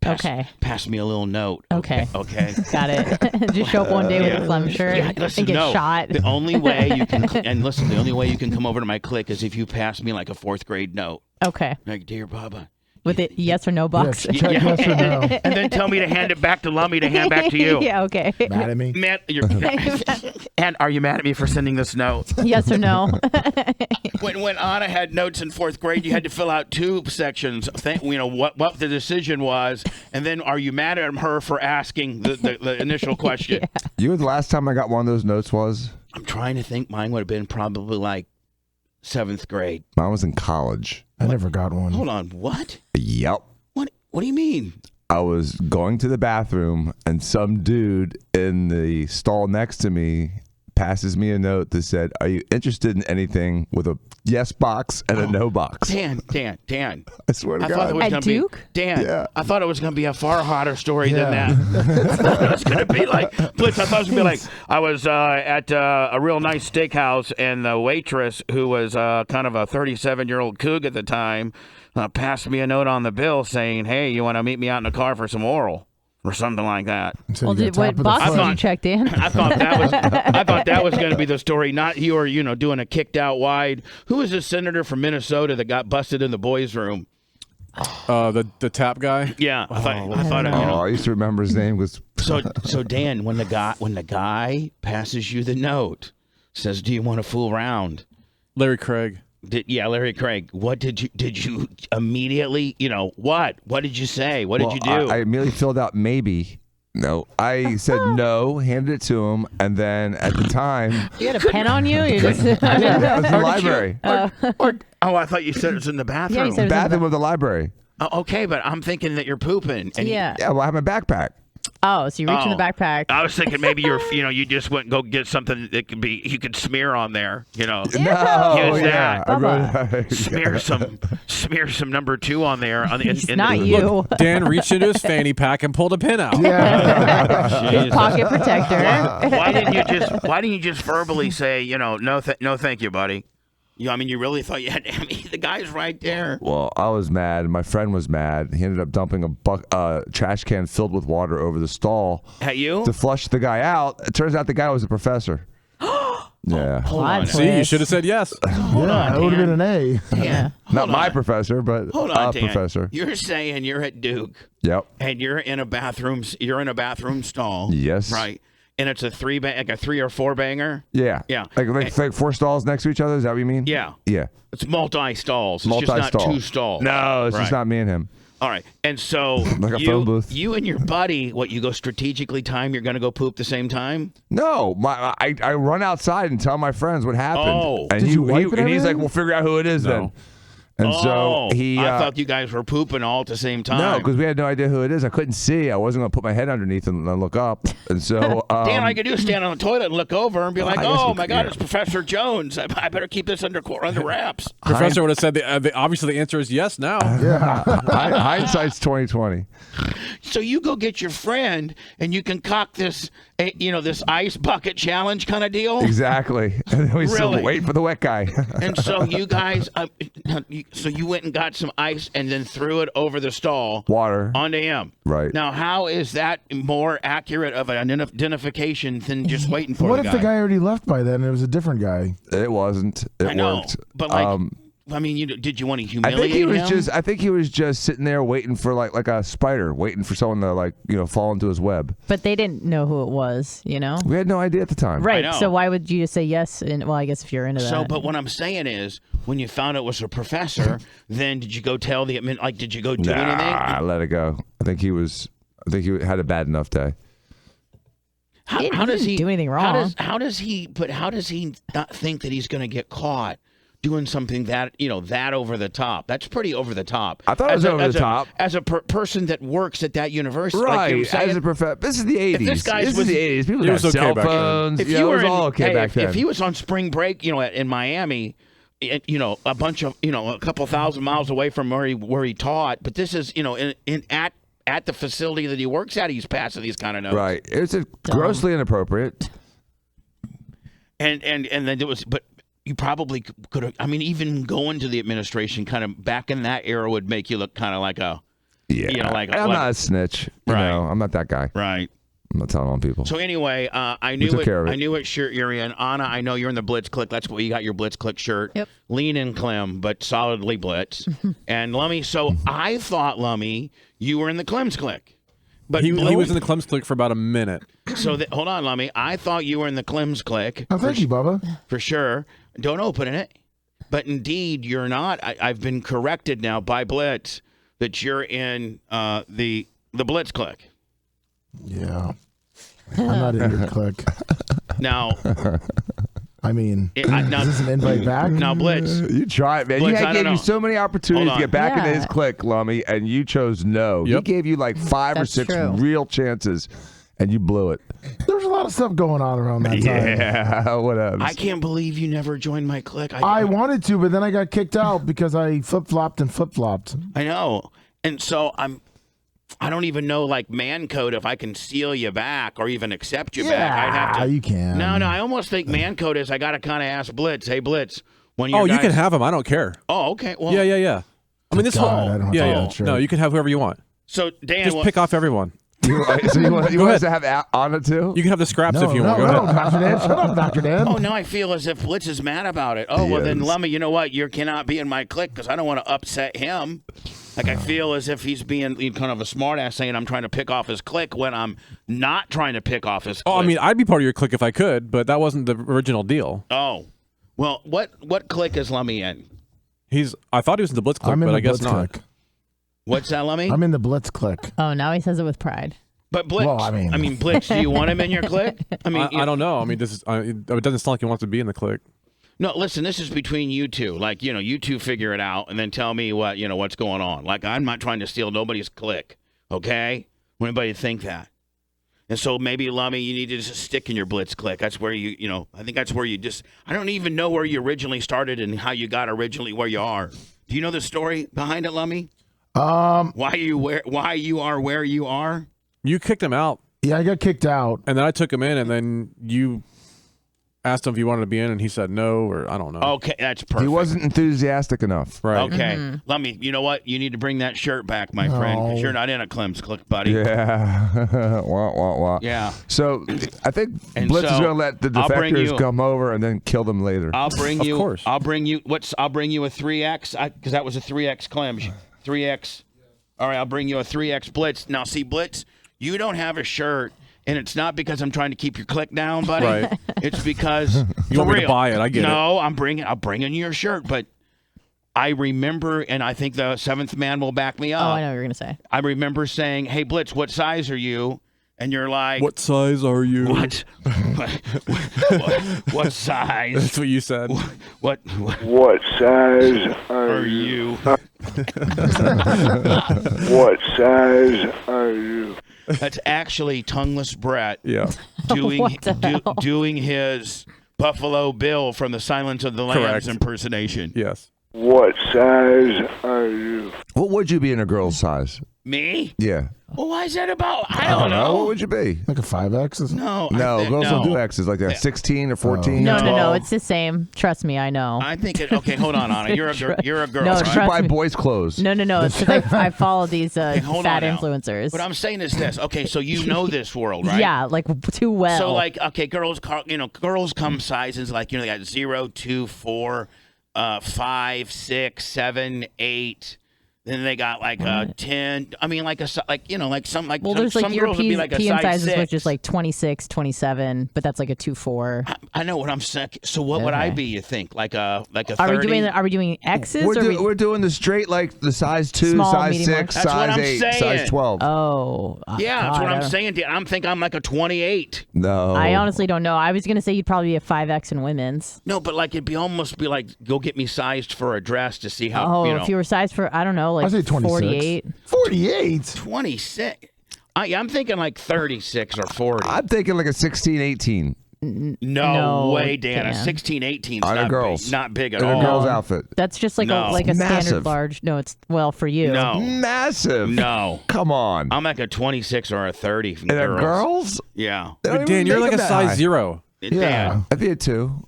pass me a little note. Okay. Okay. Got it. Just show up one day with a Clem shirt Listen, and get no. shot. The only way you can the only way you can come over to my click is if you pass me like a 4th grade note. Okay. Like, dear Bubba, with it yes or no box. Yes, check yes or no. And then tell me to hand it back to Lummy to hand back to you. Yeah, okay. Mad at me? And are you mad at me for sending this note? Yes or no. When Anna had notes in 4th grade, you had to fill out 2 sections. What the decision was, and then are you mad at her for asking the initial question? Yeah. You know the last time I got one of those notes was? I'm trying to think. Mine would have been probably like 7th grade. Mine was in college. I never got one. Hold on. What? Yep. What do you mean? I was going to the bathroom, and some dude in the stall next to me passes me a note that said, "Are you interested in anything?" with a yes box and a no box. Dan. I swear to I God. thought it was At gonna Duke? be Dan. Yeah. I thought it was going to be a far hotter story than Yeah. that. I thought it was going to be like Blitz. I thought it was going to be like I was at a real nice steakhouse, and the waitress, who was kind of a 37-year-old coug at the time, passed me a note on the bill saying, "Hey, you want to meet me out in the car for some oral?" or something like that. Until Well, you get top what of the box foot. did you check, Dan? I thought that was going to be the story, not you were, doing a kicked out wide. Who was the senator from Minnesota that got busted in the boys' room? The tap guy. Yeah, I thought. I used to remember his name was. So Dan, when the guy passes you the note, says, "Do you want to fool around?" Larry Craig. Larry Craig. What did you immediately? What? What did you say? What did you do? I immediately filled out maybe. No, I said no, handed it to him, and then at the time, You had a pen on you? You just it was in the library. I thought you said it was in the bathroom. Yeah, you said it was in the Bathroom of the library. Okay, but I'm thinking that you're pooping. And yeah. Yeah, well, I have my backpack. Oh, so you reach in the backpack. I was thinking maybe you just went and go get something that you could smear on there. No, Use yeah. that. Bubba. Smear some number 2 on there. It's not you. Dan reached into his fanny pack and pulled a pin out. His pocket protector. Why didn't you just verbally say, no, thank you, buddy? You really thought you had to? The guy's right there. Well, I was mad. My friend was mad. He ended up dumping a trash can filled with water over the stall At you? to flush the guy out. It turns out the guy was a professor. Yeah. Hold on. See, you should have said yes. Yeah, it would have been an A. Yeah. Not my professor, but Hold on, a Dan. professor. You're saying you're at Duke. Yep. And you're in a bathroom. You're in a bathroom stall. Yes. Right. And it's a 3 or 4 banger. Yeah. Yeah. Like 4 stalls next to each other. Is that what you mean? Yeah. Yeah. It's multi-stalls. It's Multi-stall. just not 2 stalls. No, it's just Right. not me and him. All right. And so Like a phone booth. you and your buddy, you go strategically time, you're going to go poop the same time? No, I run outside and tell my friends what happened. Oh. And Did you wipe it and he's like, everything? "We'll figure out who it is then." And so he. I thought you guys were pooping all at the same time. No, because we had no idea who it is. I couldn't see. I wasn't going to put my head underneath and look up. And so. Dan, I could do is stand on the toilet and look over and be like, I guess "Oh we my could, God, yeah. it's Professor Jones. I better keep this under wraps." Professor would have said, obviously the answer is yes now. Hindsight's 2020. So you go get your friend and you concoct this, this ice bucket challenge kind of deal. Exactly. And then we said, Really? wait for the wet guy. And so you guys, so you went and got some ice and then threw it over the stall. Water. Onto him. Right. Now, how is that more accurate of an identification than just waiting for What the if guy? the guy already left by then and it was a different guy? It wasn't. It I know, worked. but did you want to I humiliate think he was him? just sitting there waiting for like a spider, waiting for someone to fall into his web. But they didn't know who it was, We had no idea at the time. Right. know. So why would you say yes? Well, I guess if you're into that. So, but what I'm saying is, when you found it was a professor, then did you go tell the admin? Did you go do anything? I let it go. I think he had a bad enough day. How does he do anything wrong? How does he not think that he's going to get caught doing something that that over the top? That's pretty over the top. I thought it was over the top. As a person that works at that university, Right. like you were saying, As a professor. This is the 80s. this guy This was- is the 80s. People It got was okay cell back then. phones. if Yeah, you it were was all okay back then. if he was on spring break, in Miami, a bunch of a couple thousand miles away from where he taught, but this is at the facility that he works at, he's passing these kind of notes. Right. It's grossly inappropriate. And then it was, but you probably could have. I mean, even going to the administration, kind of back in that era, would make you look kind of like a. Yeah. I'm not a snitch. Right. I'm not that guy. Right. I'm not telling on people. So anyway, I knew took care of it. I knew what shirt you're in. Anna, I know you're in the Blitz Click. That's what you got, your Blitz Click shirt. Yep. Lean and Clem, but solidly Blitz. And Lummy, so I thought, Lummy, you were in the Clem's Click. But he was in the Clem's Click for about a minute. So hold on, Lummy. I thought you were in the Clem's Click. Oh, thank you, Bubba. For sure. Don't open it. But indeed, you're not. I've been corrected now by Blitz that you're in the Blitz Click. Yeah. I'm not in your click. Now, I mean, is this an invite back? Now, Blitz. You try it, man. Blitz, He gave you so many opportunities to get back into his clique, Lummy, and you chose no. He gave you like 5 or 6 real chances, and you blew it. There's a lot of stuff going on around that time. Yeah, whatever. I can't believe you never joined my clique. I wanted to, but then I got kicked out because I flip-flopped and flip-flopped. I know. And so I don't even know, like, man code, if I can seal you back or even accept you back. I'd have to. You can. No, I almost think man code is I got to kind of ask Blitz, hey, Blitz, when you can have him. I don't care. Oh, okay. Well, yeah. I mean, this whole. Yeah. No, you can have whoever you want. So, Dan. Just pick off everyone. You want us to have Anna too? You can have the scraps if you want. No, Dr. Dan. Shut up, Dr. Dan. Oh, now I feel as if Blitz is mad about it. Oh, well, then, Lummy, you know what? You cannot be in my clique because I don't want to upset him. Like, I feel as if he's being kind of a smartass saying I'm trying to pick off his clique when I'm not trying to pick off his clique. Oh, I mean, I'd be part of your clique if I could, but that wasn't the original deal. Oh. Well, what clique is Lummy in? I thought he was in the Blitz clique, but I guess not. Click. What's that, Lummy? I'm in the Blitz clique. Oh, now he says it with pride. But Blitz, well, I mean, Blitz, do you want him in your clique? I mean, I don't know. I mean, it doesn't sound like he wants to be in the clique. No, listen, this is between you two. Like, you two figure it out and then tell me what's going on. Like, I'm not trying to steal nobody's clique, okay? I want anybody to think that. And so maybe, Lummy, you need to just stick in your Blitz clique. That's where I think that's where you just, I don't even know where you originally started and how you got originally where you are. Do you know the story behind it, Lummy? Why you are where you are? You kicked him out. Yeah, I got kicked out. And then I took him in, and then you asked him if he wanted to be in, and he said no, or I don't know. Okay, that's perfect. He wasn't enthusiastic enough. Right. Okay. Lummy, you know what? You need to bring that shirt back, my friend, because you're not in a Clem's clique, buddy. Yeah. Wah. Yeah. So I think Blitz is going to let the defectors come over and then kill them later. I'll bring you. Of course. I'll bring you a 3X, because that was a 3X Clem. 3X. All right, I'll bring you a 3X Blitz. Now, see, Blitz, you don't have a shirt, and it's not because I'm trying to keep your clique down, buddy. Right. It's because you want me to buy it. I get it. No, I'm bringing you your shirt, but I remember, and I think the seventh man will back me up. Oh, I know what you're gonna say. I remember saying, "Hey, Blitz, what size are you?" And you're like, "What size are you?" What? What size? That's what you said. What size are you? What size are you? That's actually Tongueless Brett. Yeah. Doing his Buffalo Bill from the Silence of the Lambs impersonation. Yes. What size are you? What would you be in a girl's size? Me? Yeah. Well, why is that about? I don't know. What would you be? Like a 5X? No. Girls don't do X's like that. 16 or 14. No. It's the same. Trust me, I know. I think it. Okay, hold on, Anna. You're a girl. No, right? You buy boys' clothes. No. It's because I follow these fat now. influencers. What I'm saying is this. Okay, so you know this world, right? Yeah, like too well. So like, okay, girls come sizes like they got 0, 2, 4, 5, 6, 7, 8. Then they got like a 10. I mean, there's like some there's like girls would be like a size sizes 6. which is like 26, 27, but that's like a 2-4. I know what I'm saying. So what would I be? You think like a 30? Are we doing X's? We're doing the straight, like the size 2, Small, size medium, 6, That's size what I'm 8, saying. size 12. Oh, yeah, that's what I'm saying. I'm like a 28. No, I honestly don't know. I was gonna say you'd probably be a 5X in women's. No, but like it'd almost be like go get me sized for a dress to see how. If you were sized for I don't know, like I say 26. 48. 26. I'm thinking like 36 or 40. I'm thinking like a 16, 18. No way, Dan. A 16, 18 On a is girl's. not big at In all. a girl's outfit. That's just like No. a Massive. standard large. No, it's for you. No. Massive. No. Come on. I'm like a 26 or a 30 from In a girls. girls? Yeah. They don't But even Dan, you're make like a them that size high. 0. Dan, I'd be a 2.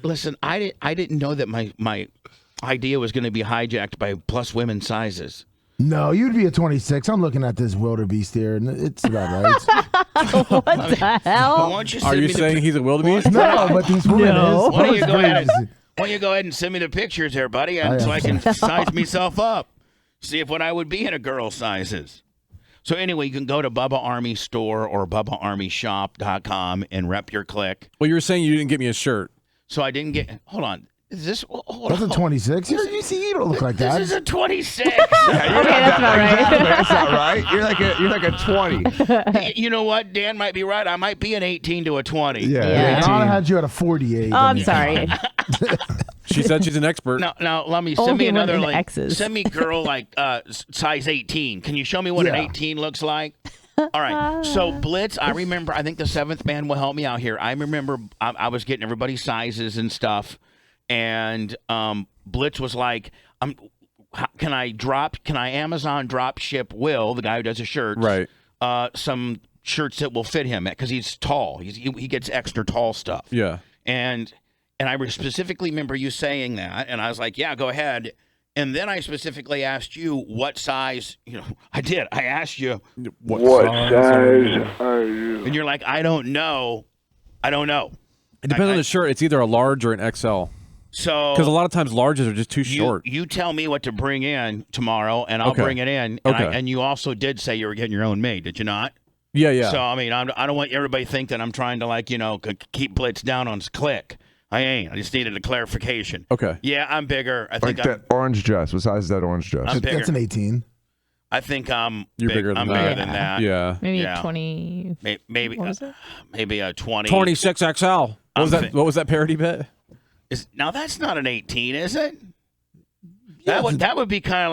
listen, I didn't know that my idea was going to be hijacked by plus women sizes. No, you'd be a 26. I'm looking at this wildebeest here, and it's about right. What the hell? Are you saying he's a wildebeest? No, but this woman No. is. Why don't you That's go ahead? crazy. Why don't you go ahead and send me the pictures there, buddy, and so I can size myself up, see if what I would be in a girl sizes. So anyway, you can go to Bubba Army Store or BubbaArmyShop.com and rep your click. Well, you were saying you didn't get me a shirt. So I didn't get. Hold on. Is this? Hold That's on. a 26. You see, you don't look like that. This is a 26. Okay, that's about right. That's not right. You're like a 20. You know what? Dan might be right. I might be an 18 to a 20. Yeah. Anna had you at a 48. Oh, I'm sorry. She said she's an expert. Now let me Only send me women another in link. X's. Send me girl like size 18. Can you show me what an 18 looks like? All right. So Blitz, I remember. I think the seventh man will help me out here. I remember I was getting everybody's sizes and stuff, and Blitz was like, can I Amazon drop ship Will, the guy who does the shirts, Right. some shirts that will fit him because he's tall. He gets extra tall stuff. Yeah. And I specifically remember you saying that, and I was like, yeah, go ahead. And then I specifically asked you what size, I did. I asked you, What size are you? and you're like, I don't know. It depends on the shirt. It's either a large or an XL. So Because a lot of times larges are just too short. You tell me what to bring in tomorrow, and I'll Okay. bring it in. And, Okay. and you also did say you were getting your own made, did you not? Yeah, yeah. So, I mean, I don't want everybody to think that I'm trying to, keep Blitz down on his click. I ain't. I just needed a clarification. Okay. Yeah, I'm bigger. I Like think that orange dress. What size is that orange dress? I'm bigger. That's an 18. I think I'm You're bigger than I'm that. bigger than that. Yeah. Maybe Yeah. 20. Maybe What was it? maybe a 20. 26XL. What was that parody bit? Now that's not an 18, is it? That would be kind of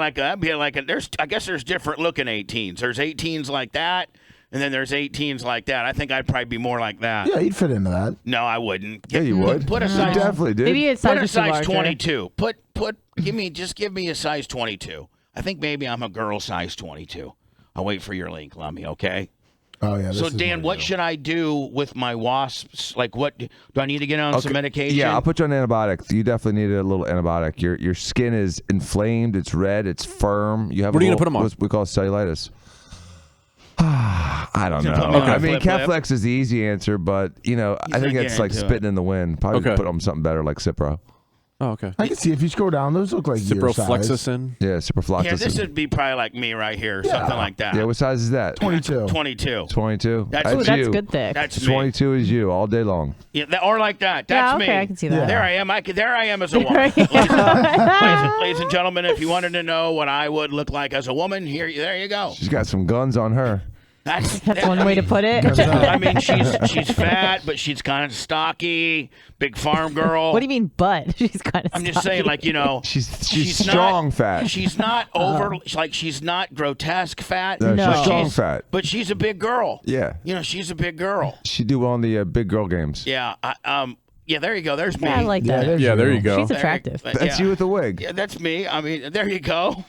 like I guess there's different looking 18s. There's 18s like that, and then there's 18s like that. I think I'd probably be more like that. Yeah, you'd fit into that. No, I wouldn't. Yeah, you would. Put a You size. definitely did. Maybe it's Put a just size larger. 22. Give me a size 22. I think maybe I'm a girl size 22. I'll wait for your link, Lummy. Okay. Oh yeah. So Dan, what should I do with my wasps? Like, what do I need to get on some medication? Yeah, I'll put you on antibiotics. You definitely need a little antibiotic. Your skin is inflamed. It's red. It's firm. You have. What are you gonna put them on? What we call cellulitis. I don't know. Put 'em on I mean, Flip Lip. Caflex is the easy answer, but I think not it's like getting to spitting in the wind. Probably Okay. put on something better like Cipro. Oh, okay. I can see if you scroll down, those look like your size. Ciprofloxacin. Yeah, ciprofloxacin. Yeah, this would be probably like me right here, something like that. Yeah, what size is that? 22. 22. 22. That's- Ooh, That's that's you. good thick. That's me. 22 is you all day long. Yeah, or like that. That's Yeah, me. okay, I can see that. There I am. There I am as a woman. Ladies and gentlemen, if you wanted to know what I would look like as a woman, there you go. She's got some guns on her. That's one way to put it. I mean, she's fat, but she's kind of stocky, big farm girl. What do you mean, butt? She's kind of. I'm just saying, like, She's not- strong fat. She's not over, she's not grotesque fat. No, No. she's strong fat. But she's a big girl. Yeah. She's a big girl. She do well on the big girl games. Yeah. Yeah, there you go. There's me. Yeah, I like that. Yeah, there you go. She's attractive. That's you with the wig. Yeah, that's me. I mean, there you go.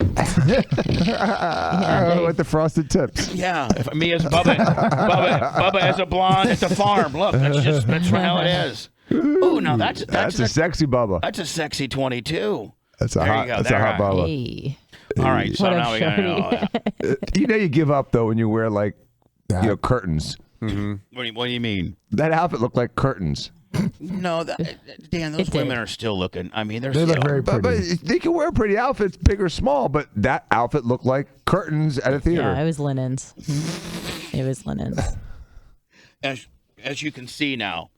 With the frosted tips. Yeah, me as Bubba as a blonde at the farm. Look, that's how it is. Ooh, no, that's a sexy Bubba. That's a sexy 22. That's a There you hot. go, That's there a hot I- Bubba. Hey. All right, so What now up, we got to know. You know you give up though when you wear like curtains. What do you mean? That outfit looked like curtains. No, Dan, those women are still looking. I mean, They still. look very But pretty. they can wear pretty outfits, big or small. But that outfit looked like curtains at a theater. Yeah, it was linens. It was linens. As you can see now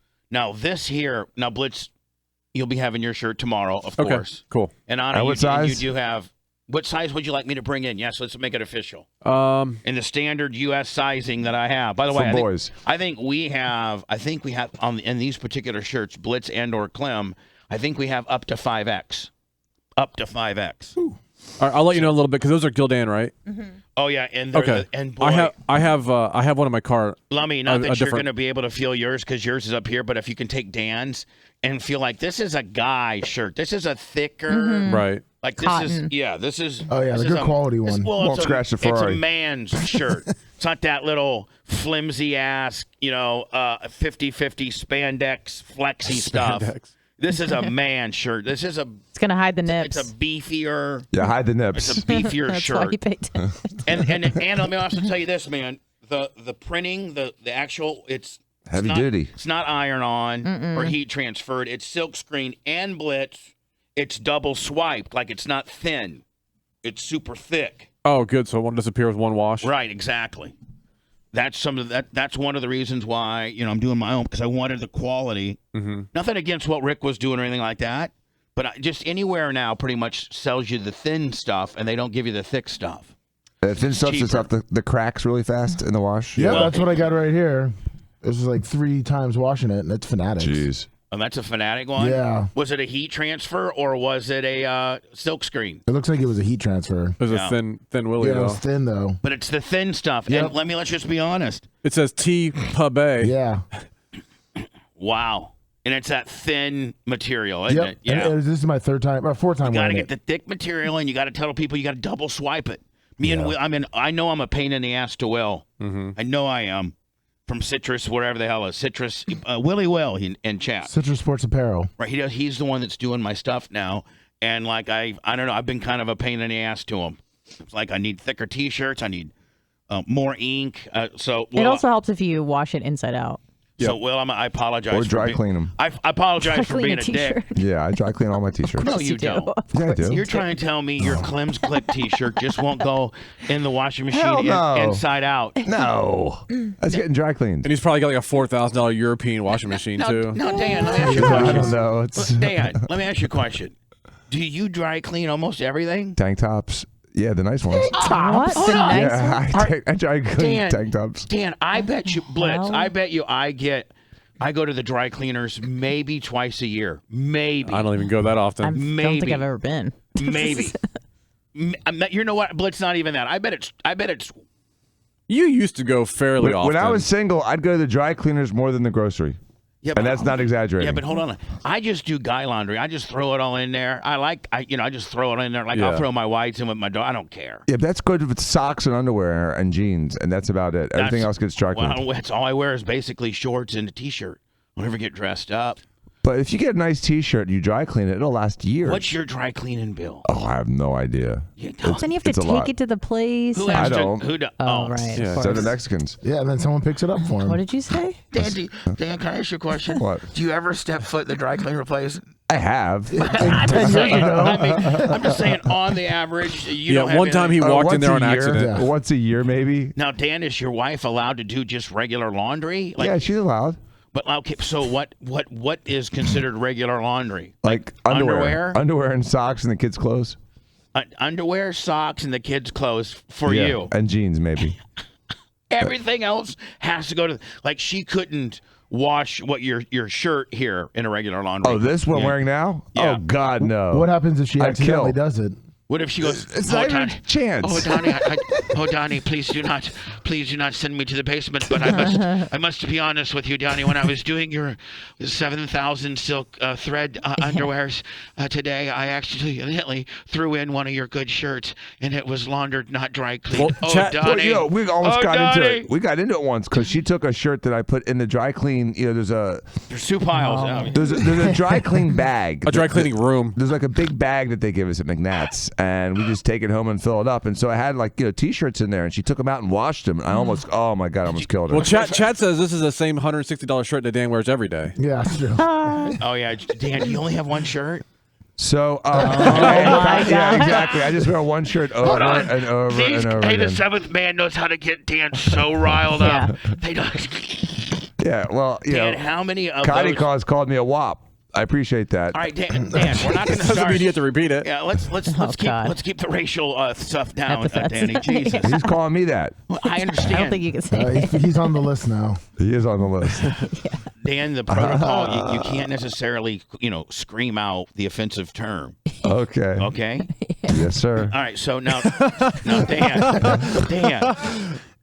this here, now Blitz, you'll be having your shirt tomorrow, of Okay, course. cool. And Anna, And what size? you do have. What size would you like me to bring in? Yes, let's make it official. In the standard U.S. sizing that I have. By the way, For boys. I think we have in these particular shirts, Blitz and/or Clem. I think we have up to 5X. Up to 5X. All right, I'll let you know a little bit because those are Gildan, right? Oh yeah, and Okay. and boy, I have one in my car. Lummy, not a that you're different- going to be able to feel yours because yours is up here, but if you can take Dan's and feel like this is a guy shirt, this is a thicker, Right. like this Cotton. this is. Oh, yeah, this the is good quality one. Well, Won't scratch the It's a Ferrari. man's shirt. It's not that little flimsy ass, 50-50 spandex flexy stuff. Spandex. This is a man shirt. This is a. It's gonna hide the nips. It's a beefier. Yeah, hide the nips. It's a beefier That's shirt. why you paid and let me also tell you this, man. The printing, the actual, it's heavy not, duty. It's not iron on or heat transferred. It's silk screen and blitz. It's double swiped, like it's not thin. It's super thick. Oh, good. So it won't disappear with one wash. Right, exactly. That's That's one of the reasons why I'm doing my own, because I wanted the quality. Mm-hmm. Nothing against what Rick was doing or anything like that, but just anywhere now pretty much sells you the thin stuff, and they don't give you the thick stuff. Thin stuff sets up the cracks really fast in the wash. Yeah, that's what I got right here. This is like 3 times washing it, and it's Fanatics. Jeez. Oh, that's a Fanatic one? Yeah. Was it a heat transfer or was it a silk screen? It looks like it was a heat transfer. It was a thin willy, Yeah, though. it was thin, though. But it's the thin stuff. Yep. And let's just be honest. It says T Pub A. Yeah. Wow. And it's that thin material, isn't it? Yeah. And this is my 4th time You got to wearing get the thick material, and you got to tell people you got to double swipe it. And Will, I know I'm a pain in the ass to Will. Mm-hmm. I know I am. From Citrus, whatever the hell is Citrus, Willie Will in chat. Citrus Sports Apparel. Right, he's the one that's doing my stuff now, and like I don't know, I've been kind of a pain in the ass to him. It's like I need thicker T-shirts, I need more ink. So it also helps if you wash it inside out. So Will, I apologize. Or dry clean them. I apologize for being a t-shirt. dick. Yeah, I dry clean all my T-shirts. No, you don't. Yeah, I do. You're trying to tell me your Clem's Click T-shirt just won't go in the washing Hell machine no. inside out? No, that's getting dry cleaned. And he's probably got like a $4,000 European washing machine, too. No, Dan, let me ask you a I question. don't know. It's Dan, let me ask you a question. Do you dry clean almost everything? tank tops. Yeah, the nice ones. What? The nice Yeah, one? I dry clean Dan, tank tops. Dan, I bet you, Blitz, Well. I bet you I go to the dry cleaners maybe twice a year. Maybe. I don't even go that often. I don't Maybe. think I've ever been. Maybe. You know what, Blitz? Not even that. I bet it's. You used to go fairly often. When I was single, I'd go to the dry cleaners more than the grocery. Yeah, And that's not exaggerating. Yeah, but hold on. I just do guy laundry. I just throw it all in there. I just throw it in there. Like I'll throw my whites in with my dog. I don't care. Yeah, but that's good with socks and underwear and jeans, and that's about it. Everything else gets dry cleaned. Well, that's all I wear is basically shorts and a t-shirt. I'll never get dressed up. But if you get a nice T-shirt and you dry clean it, it'll last years. What's your dry cleaning bill? Oh, I have no idea. Then you have to it's a take lot. it to the place. Who I has to? don't. Who do, Oh, right. Yeah, of So the course. Mexicans. Yeah, and then someone picks it up for him. What did you say? Dan, can I ask you a question? What? Do you ever step foot in the dry cleaner place? I have. 10 years ago. I'm just saying, on the average, you don't have one time he anything- walked in once there a on year. accident. Yeah. Once a year, maybe. Now, Dan, is your wife allowed to do just regular laundry? Yeah, she's allowed. But okay, so what is considered regular laundry? Like underwear? Underwear and socks and the kids' clothes. Underwear, socks, and the kids' clothes for Yeah, you. and jeans, maybe. Everything else has to go to like she couldn't wash what your shirt here in a regular laundry. Oh, this one Yeah. wearing now? Yeah. Oh God, no. What happens if she I'd accidentally kill. does it? What if she goes? It's not even a Donnie, chance. Oh, Donnie, Donnie, please do not send me to the basement. But I must be honest with you, Donnie. When I was doing your 7,000 silk thread underwears today, I accidentally threw in one of your good shirts, and it was laundered, not dry cleaned. Well, Oh, Donnie. Well, we almost got Donnie. into it. We got into it once because she took a shirt that I put in the dry clean. You know, There's 2 piles. Oh. there's a dry clean bag. A dry cleaning room. There's like a big bag that they give us at McNatt's, and we just take it home and fill it up. And so I had like T-shirts in there, and she took them out and washed them. And I almost, oh my God, I almost killed her. Well, Chad says this is the same $160 shirt that Dan wears every day. Yeah, that's true. Oh yeah, Dan, you only have one shirt. So, my yeah, exactly. I just wear one shirt over and over and over Hey, the again. 7th man knows how to get Dan so riled up. They don't. Yeah, well, you Dan, know, how many of Cotty those? Claus called me a wop. I appreciate that. All right, Dan, we're not going to Doesn't start. mean you have to repeat it. Yeah, let's God. keep the racial stuff down, Epithets. Danny. Jesus, He's calling me that. Well, I understand. I don't think you can say it. He's on the list now. He is on the list. Dan, the protocol, you can't necessarily, scream out the offensive term. Okay. Okay. Yes, sir. All right. So now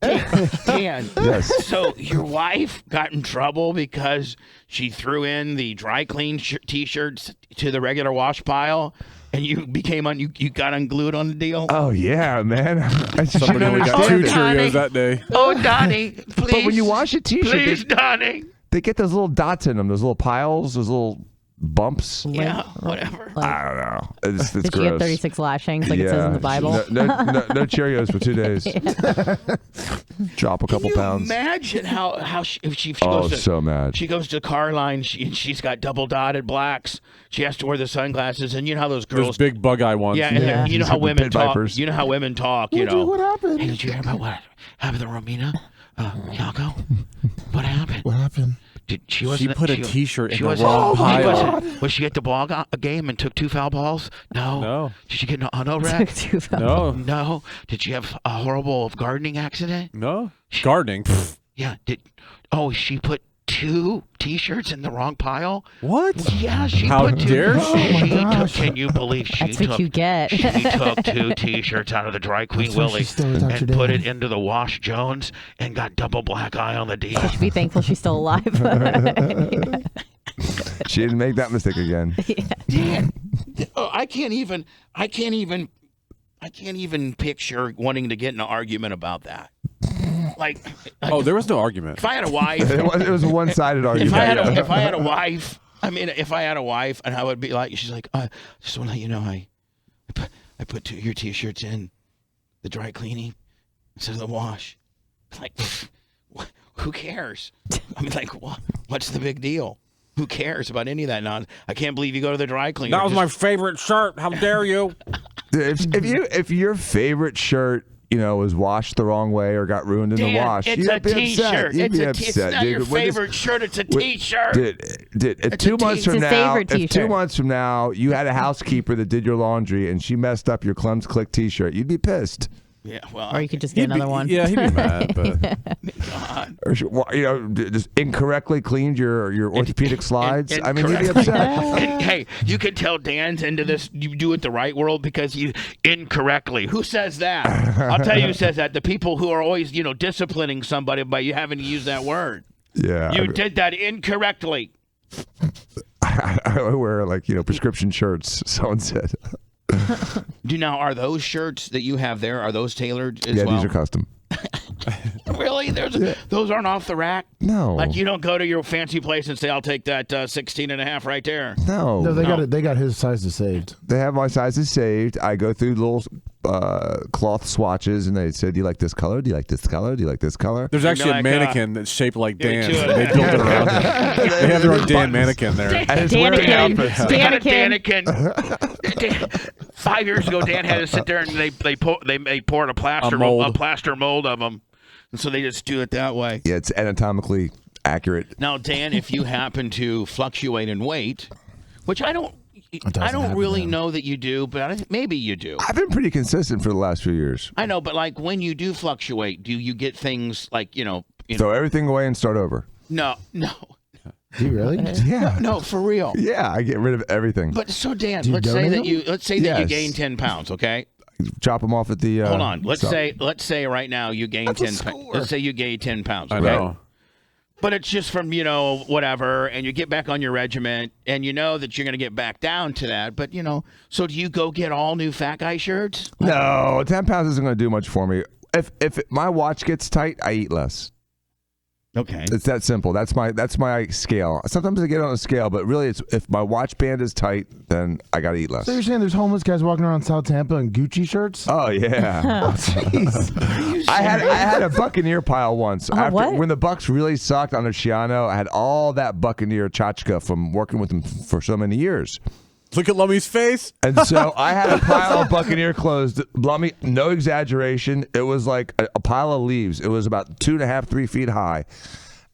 Dan. Yes. So your wife got in trouble because she threw in the dry clean T-shirts to the regular wash pile, and you became you got unglued on the deal. Oh yeah, man. I just Somebody didn't only got 2 understand it. Cheerios that day. Oh, Donnie, please. But when you wash a T-shirt, please, Donnie. they get those little dots in them, those little piles, those little bumps. Yeah, whatever. I don't know. It's Did gross. she have 36 lashings like it says in the Bible? No Cheerios for 2 days. Drop a couple pounds. Imagine how if she Oh, goes to, so mad. She goes to car line. She's got double dotted blacks. She has to wear the sunglasses, and you know how those girls. Those big bug eye ones. Yeah, and you know how women pit talk. vipers. You know how women talk. You know. What happened? Hey, did you hear about what happened to Romina? Yago? What happened? What happened? She put a T-shirt in the wrong pile. Was she at the ball game and took 2 foul balls? No. Did she get an auto wreck? No. Did she have a horrible gardening accident? No. Gardening? Yeah. She put 2 T-shirts in the wrong pile? What? Yeah, she How put 2. dare she? Can you believe That's what you get. She took 2 T-shirts out of the dry queen Willie and put it into the Wash Jones and got double black eye on the D. You should be thankful she's still alive. She didn't make that mistake again. Dan, I can't even picture wanting to get in an argument about that. Like, there was no argument. If I had a wife, it was a one-sided argument. If I had a wife, and I would be like, she's like, just want to let you know, I put 2 of your T-shirts in the dry cleaning instead of the wash. Like, who cares? I mean, like, what's the big deal? Who cares about any of that nonsense? I can't believe you go to the dry cleaner. That was my favorite shirt. How dare you? If your favorite shirt, was washed the wrong way or got ruined in the wash, it's you'd a be T-shirt. upset. You'd be upset. It's not your Dude, favorite shirt. It's a T-shirt. If 2 months from It's his now, favorite if T-shirt. 2 months from now you had a housekeeper that did your laundry and she messed up your Clem's Click T-shirt, you'd be pissed. Yeah, well, or you could just get another one. Yeah, he'd be mad, but God. Or just incorrectly cleaned your orthopedic slides. I mean, you'd be Incorrectly. upset. Hey, you can tell Dan's into this. You do it the right world because you incorrectly. Who says that? I'll tell you who says that. The people who are always, disciplining somebody by you having to use that word. Yeah, You did that incorrectly. I wear prescription shirts. Someone said. Are those shirts that you have there, are those tailored as well? Yeah, these are custom. Really? Those aren't off the rack? No. Like you don't go to your fancy place and say, I'll take that 16 and a half right there. No. No, they got his sizes saved. They have my sizes saved. I go through little cloth swatches, and they said, "Do you like this color? Do you like this color? Do you like this color?" There's actually a mannequin that's shaped like Dan. They built it around him. They have their own Dan mannequin there. Danikin. 5 years ago, Dan had to sit there and they poured a plaster mold of them, and so they just do it that way. Yeah, it's anatomically accurate. Now, Dan, if you happen to fluctuate in weight, which I don't really know that you do, but maybe you do. I've been pretty consistent for the last few years. I know, but like when you do fluctuate, do you get things like throw everything away and start over? No. Do you really? Yeah. No, for real. Yeah, I get rid of everything. But so Dan, let's say that you gain 10 pounds, okay? Chop them off at the. Hold on. Let's say right now you gain 10 pounds. Let's say you gain 10 pounds. Okay? I know. But it's just from, whatever, and you get back on your regiment, and you know that you're going to get back down to that. But, so do you go get all new fat guy shirts? No, 10 pounds isn't going to do much for me. If my watch gets tight, I eat less. Okay. It's that simple. That's my scale. Sometimes I get on a scale, but really, it's if my watch band is tight, then I got to eat less. So you're saying there's homeless guys walking around South Tampa in Gucci shirts? Oh yeah. I had a Buccaneer pile once. When the Bucks really sucked on Oceano, I had all that Buccaneer tchotchke from working with them for so many years. Look at Lummy's face. And so I had a pile of Buccaneer clothes. Lummy, no exaggeration. It was like a pile of leaves. It was about 2.5, 3 feet high.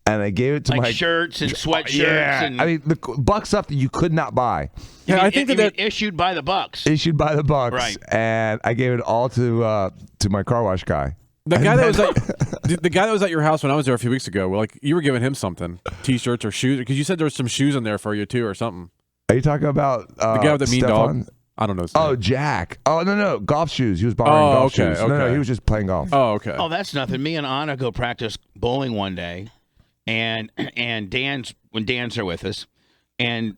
And I gave it to my shirts and sweatshirts. Yeah. And, I mean, the Buck stuff that you could not buy. Yeah, I think that issued by the Bucks. Issued by the Bucks. Right. And I gave it all to my car wash guy. The guy that was at your house when I was there a few weeks ago, like you were giving him something, T-shirts or shoes, because you said there was some shoes in there for you too or something. Are you talking about the guy with the mean Stefan? dog? I don't know. Oh, Jack. Oh, no. Golf shoes. He was borrowing golf shoes. Okay. No, he was just playing golf. Oh, okay. Oh, that's nothing. Me and Anna go practice bowling one day, and when Dan's there with us, and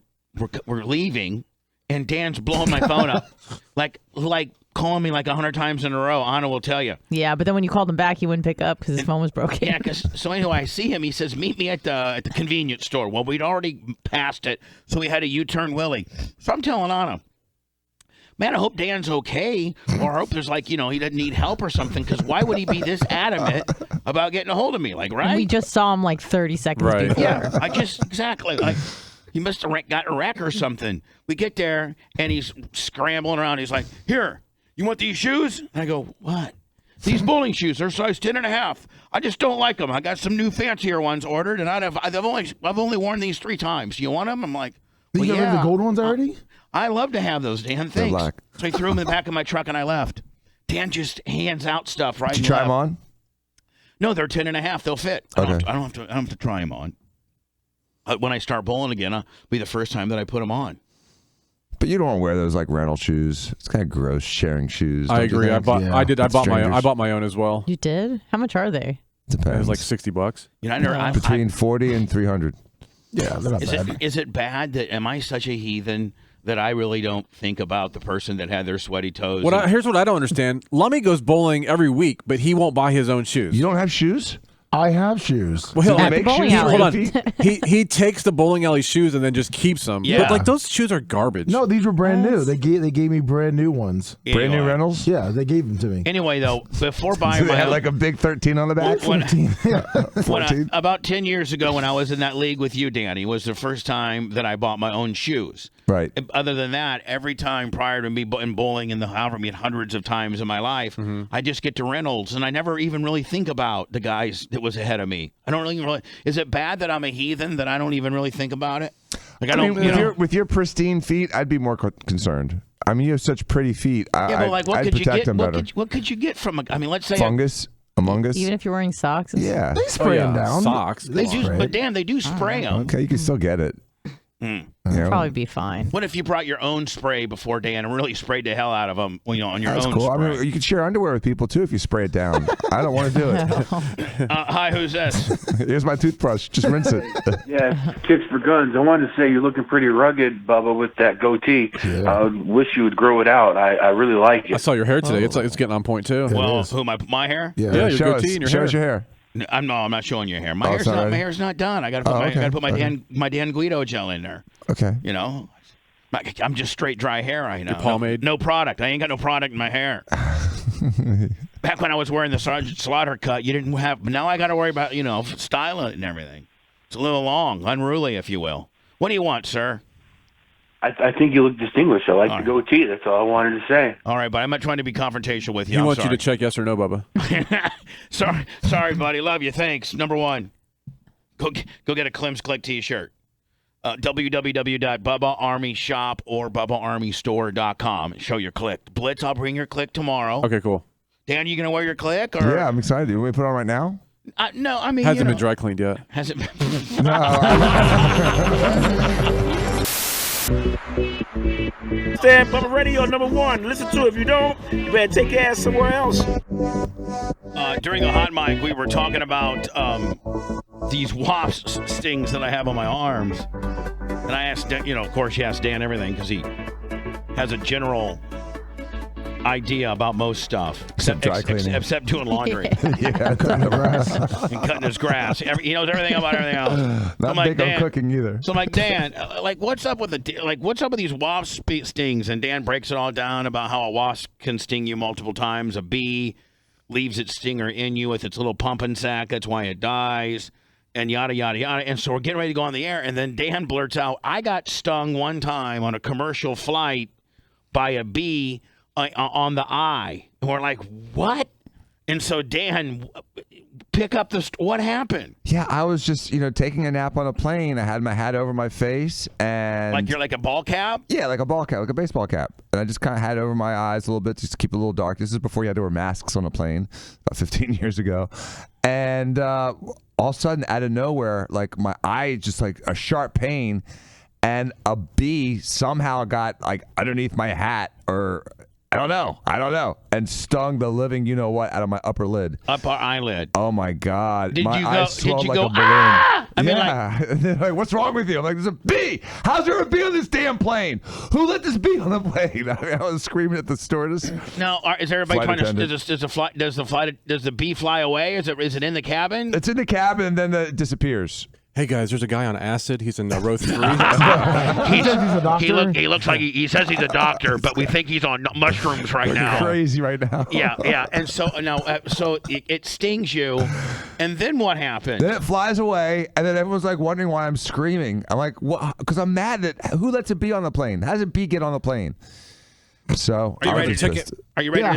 we're leaving, and Dan's blowing my phone up, like calling me like 100 times in a row. Anna will tell you. Yeah, but then when you called him back, he wouldn't pick up because his phone was broken. Yeah, so anyway, I see him. He says, "Meet me at the convenience store." Well, we'd already passed it, so we had a U-turn Willie. So I'm telling Anna, man, I hope Dan's okay, or I hope there's he doesn't need help or something, because why would he be this adamant about getting a hold of me? Like, right? And we just saw him 30 seconds before. Yeah, exactly. He must have got a wreck or something. We get there, and he's scrambling around. He's like, "Here, you want these shoes?" And I go, "What?" "These bowling shoes. They're size 10.5. I just don't like them. I got some new fancier ones ordered, and I've only worn these 3 times. You want them?" I'm like, "Well, you got the gold ones already?" I love to have those, Dan. Thanks. So I threw them in the back of my truck, and I left. Dan just hands out stuff right. Did you try them on? No, they're 10.5. They'll fit. Okay. I don't have to try them on. When I start bowling again, it'll be the first time that I put them on. But you don't want to wear those like rental shoes. It's kind of gross sharing shoes. I agree. I bought my own as well. You did? How much are they? Depends. It was like $60. Between 40 and 300. Yeah, they're not bad. Is it bad that am I such a heathen that I really don't think about the person that had their sweaty toes? Here's what I don't understand. Lummy goes bowling every week, but he won't buy his own shoes. You don't have shoes? I have shoes. Well, At the bowling alley. Hold on. He takes the bowling alley shoes and then just keeps them. Yeah. But those shoes are garbage. No, these were brand new. They gave me brand new ones. Brand new rentals? Yeah, they gave them to me. Anyway, though, before buying They my had own, like a big 13 on the back? 14. About 10 years ago when I was in that league with you, Danny, was the first time that I bought my own shoes. Right. Other than that, every time prior to me in bowling in the however many hundreds of times in my life, I just get to rentals, and I never even really think about the guys that was ahead of me. I don't really. Is it bad that I'm a heathen that I don't even really think about it? Like I don't. With your pristine feet, I'd be more concerned. I mean, you have such pretty feet. But what I'd could you protect get? them better. What could you get from a? I mean, let's say fungus, among us. Even if you're wearing socks. And Yeah. They spray them down. Socks. They do, but Dan, they do spray them. Okay, you can still get it. probably be fine. What if you brought your own spray before, Dan, and really sprayed the hell out of them? On your That's own. cool. Spray. I mean, you could share underwear with people too if you spray it down. I don't want to do it. Hi, who's this? Here's my toothbrush. Just rinse it. Yeah, tips for guns. I wanted to say you're looking pretty rugged, Bubba, with that goatee. Yeah. I wish you would grow it out. I really like I it. saw your hair today. It's getting on point too. Well, who my hair? Yeah. Yeah, your show goatee us. and your Show hair. us your hair. I'm not showing your hair. Oh, it's not ready? My hair's not done. I got to put my Dan Guido gel in there. Okay. You know, I'm just straight dry hair right now. Your pomade. No product. I ain't got no product in my hair. Back when I was wearing the Sergeant Slaughter cut, you didn't have. Now I got to worry about styling it and everything. It's a little long, unruly, if you will. What do you want, sir? I think you look distinguished. I like the goatee. That's all I wanted to say. All right, but I'm not trying to be confrontational with you. He I'm wants sorry. you to check yes or no, Bubba. Sorry, buddy. Love you. Thanks. Number one, go get a Clem's Click T-shirt. www.BubbaArmyShop or BubbaArmyStore.com. Show your click. Blitz, I'll bring your click tomorrow. Okay, cool. Dan, you gonna wear your click? Or? Yeah, I'm excited. You want me to put it on right now? No, I mean Hasn't been dry cleaned yet. Has it? Stand Bubba Radio #1. Listen to it. If you don't, you better take your ass somewhere else. During the hot mic, we were talking about these wasp stings that I have on my arms, and I asked, of course, you asked Dan everything because he has a general idea about most stuff, Except dry cleaning. except doing laundry Yeah, cutting the grass. and cutting his grass. He knows everything about everything else. Not I'm big on cooking either. So I'm like, Dan, what's up with what's up with these wasp stings? And Dan breaks it all down about how a wasp can sting you multiple times. A bee leaves its stinger in you with its little pumping sack. That's why it dies. And yada, yada, yada. And so we're getting ready to go on the air. And then Dan blurts out, I got stung one time on a commercial flight by a bee on the eye. And we're like, what? And so Dan, pick up what happened? Yeah, I was just, taking a nap on a plane. I had my hat over my face and Like you're like a ball cap? Yeah, like a ball cap, like a baseball cap. And I just kind of had it over my eyes a little bit just to keep it a little dark. This is before you had to wear masks on a plane, about 15 years ago. And all of a sudden, out of nowhere, like my eye, just like a sharp pain, and a bee somehow got like underneath my hat, or I don't know. And stung the living you-know-what out of my upper lid. Upper eyelid. Oh, my God. Did my you eyes swelled like a balloon. Ah! I mean, like, what's wrong with you? I'm like, there's a bee. How's there a bee on this damn plane? Who let this bee on the plane? I was screaming at the stewardess. Now, is everybody trying to? Does the bee fly away? Is it in the cabin? It's in the cabin, and then it disappears. Hey guys, there's a guy on acid. He's in row 3. He says he's a doctor. He looks like he says he's a doctor, but we think he's on mushrooms right now. Crazy right now. Yeah. And so now, it stings you, and then what happens? Then it flies away, and then everyone's like wondering why I'm screaming. I'm like, what? Because I'm mad that who lets a bee on the plane? How does a bee get on the plane? So Are you ready to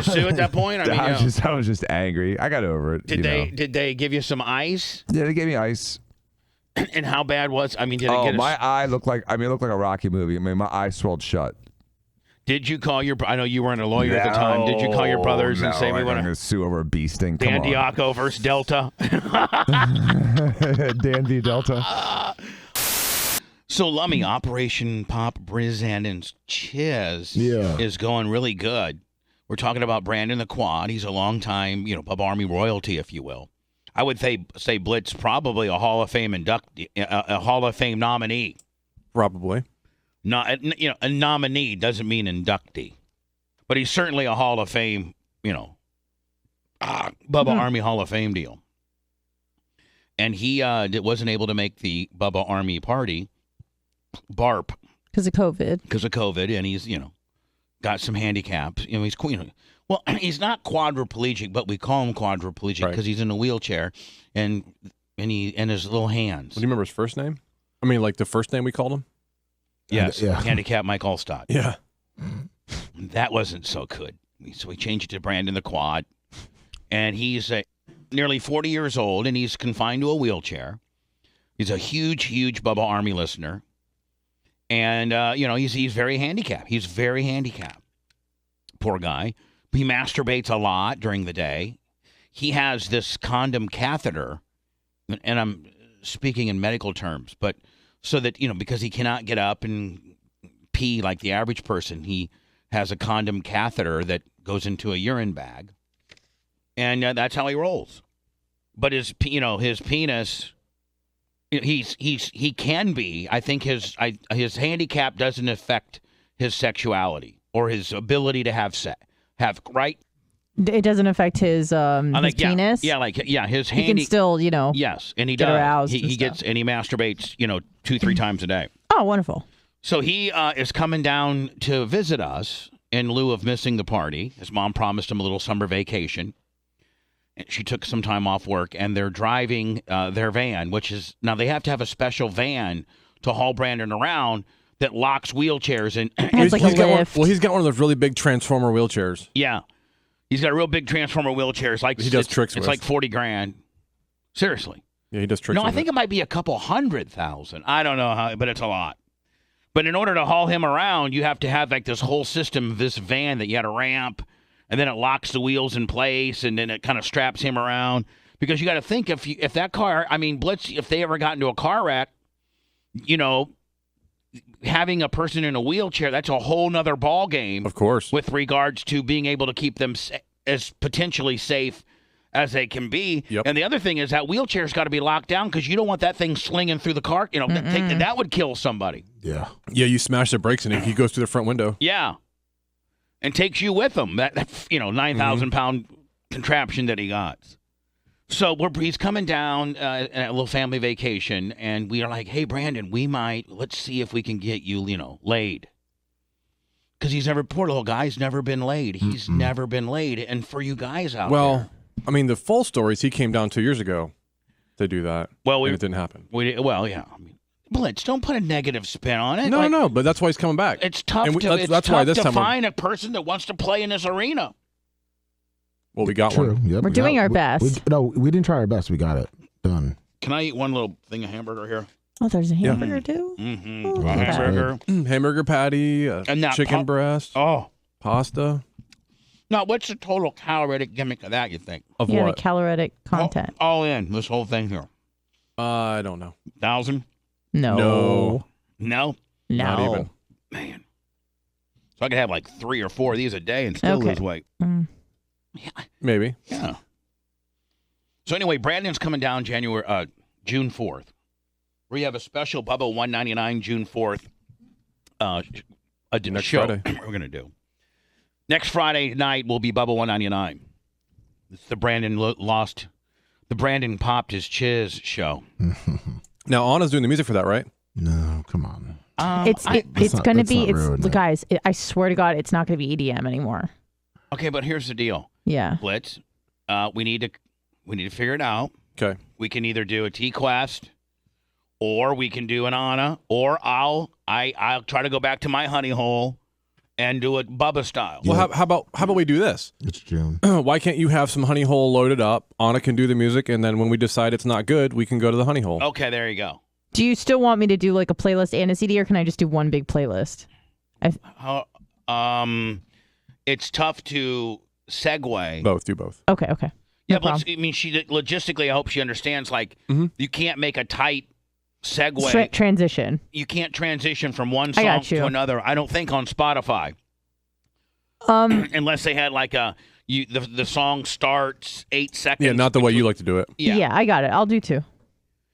sue at that point? I was just angry. I got over it. Did they give you some ice? Yeah, they gave me ice. And how bad was? I mean, did it get? My eye looked like. It looked like a Rocky movie. I mean, my eye swelled shut. Did you call your? I know you weren't a lawyer at the time. Did you call your brothers and say we want to sue over a bee sting? Dan Diaco versus Delta? Dan V Delta. So, Lummy, Operation Pop Brizan and Chiz is going really good. We're talking about Brandon the Quad. He's a long time, Bubba Army royalty, if you will. I would say Blitz probably a Hall of Fame inductee, a Hall of Fame nominee. Probably. Not a nominee doesn't mean inductee, but he's certainly a Hall of Fame. Bubba Army Hall of Fame deal. And he wasn't able to make the Bubba Army party, BARP, because of COVID, and he's got some handicaps. He's well, he's not quadriplegic, but we call him quadriplegic because he's in a wheelchair, and his little hands. Do you remember his first name? I mean, like the first name we called him? Yes, handicap Mike Allstott. Yeah. That wasn't so good. So we changed it to Brandon the Quad, and he's nearly 40 years old, and he's confined to a wheelchair. He's a huge, huge Bubba Army listener, and he's very handicapped. He's very handicapped. Poor guy. He masturbates a lot during the day. He has this condom catheter, and I'm speaking in medical terms, but so that, because he cannot get up and pee like the average person, he has a condom catheter that goes into a urine bag, and that's how he rolls. But his penis, he can be. I think his handicap doesn't affect his sexuality or his ability to have sex. Right? It doesn't affect his penis. His he can still, yes, and he get does. Aroused he gets and he masturbates, 2-3 times a day. Oh, wonderful. So he is coming down to visit us in lieu of missing the party. His mom promised him a little summer vacation. She took some time off work, and they're driving their van, which is now they have to have a special van to haul Brandon around that locks wheelchairs in. It's like a lift. He's got one of those really big transformer wheelchairs. Yeah. He's got a real big transformer wheelchair. It's like he does tricks with. It's like $40,000. Seriously. Yeah, he does tricks. No, I think it might be a couple $100,000. I don't know how, but it's a lot. But in order to haul him around, you have to have like this whole system, this van that you had a ramp, and then it locks the wheels in place, and then it kind of straps him around. Because you got to think if that car, Blitz, if they ever got into a car wreck, having a person in a wheelchair, that's a whole nother ball game. Of course. With regards to being able to keep them as potentially safe as they can be. Yep. And the other thing is that wheelchair's got to be locked down because you don't want that thing slinging through the car. That would kill somebody. Yeah. Yeah, you smash the brakes and he goes through the front window. Yeah. And takes you with him. That 9,000-pound contraption that he got. So he's coming down a little family vacation, and we are like, hey, Brandon, let's see if we can get you, laid. Because poor little guy's never been laid. He's never been laid. And for you guys out there. Well, the full story is he came down 2 years ago to do that. Well, it didn't happen. Yeah. Blitz, don't put a negative spin on it. No, but that's why he's coming back. It's tough to find a person that wants to play in this arena. Well, we got one. Yep, We're doing our best. We didn't try our best. We got it done. Can I eat one little thing of hamburger here? Oh, there's a hamburger too? Mm-hmm. Oh, Hamburger. Hamburger patty, chicken breast, pasta. Now, what's the total caloric gimmick of that, you think? Of what? what? The caloric content. All in, this whole thing here. I don't know. 1,000? No. No. No? Not even. Man. So I could have like 3 or 4 of these a day and still lose weight. Yeah. Maybe. Yeah. So anyway, Brandon's coming down June 4th. We have a special Bubba 199 June 4th Next show Friday. we're going to do. Next Friday night will be Bubba 199. It's the Brandon popped his chiz show. Now, Anna's doing the music for that, right? No, come on. It's going to be, rude. guys, I swear to God, it's not going to be EDM anymore. Okay, but here's the deal. Yeah. Blitz, we need to figure it out. Okay. We can either do a T-Quest, or we can do an Anna, or I'll try to go back to my honey hole and do it Bubba style. Well, how about we do this? It's June. Why can't you have some honey hole loaded up? Anna can do the music, and then when we decide it's not good, we can go to the honey hole. Okay, there you go. Do you still want me to do like a playlist and a CD, or can I just do one big playlist? It's tough to segue. Both, do both. Okay. Yeah, No but problem. I mean, logistically, I hope she understands. Like, you can't make a tight segue. Transition. You can't transition from one song to another. I don't think on Spotify. Unless they had like the song starts 8 seconds. Yeah, not the way you like to do it. Yeah, I got it. I'll do 2.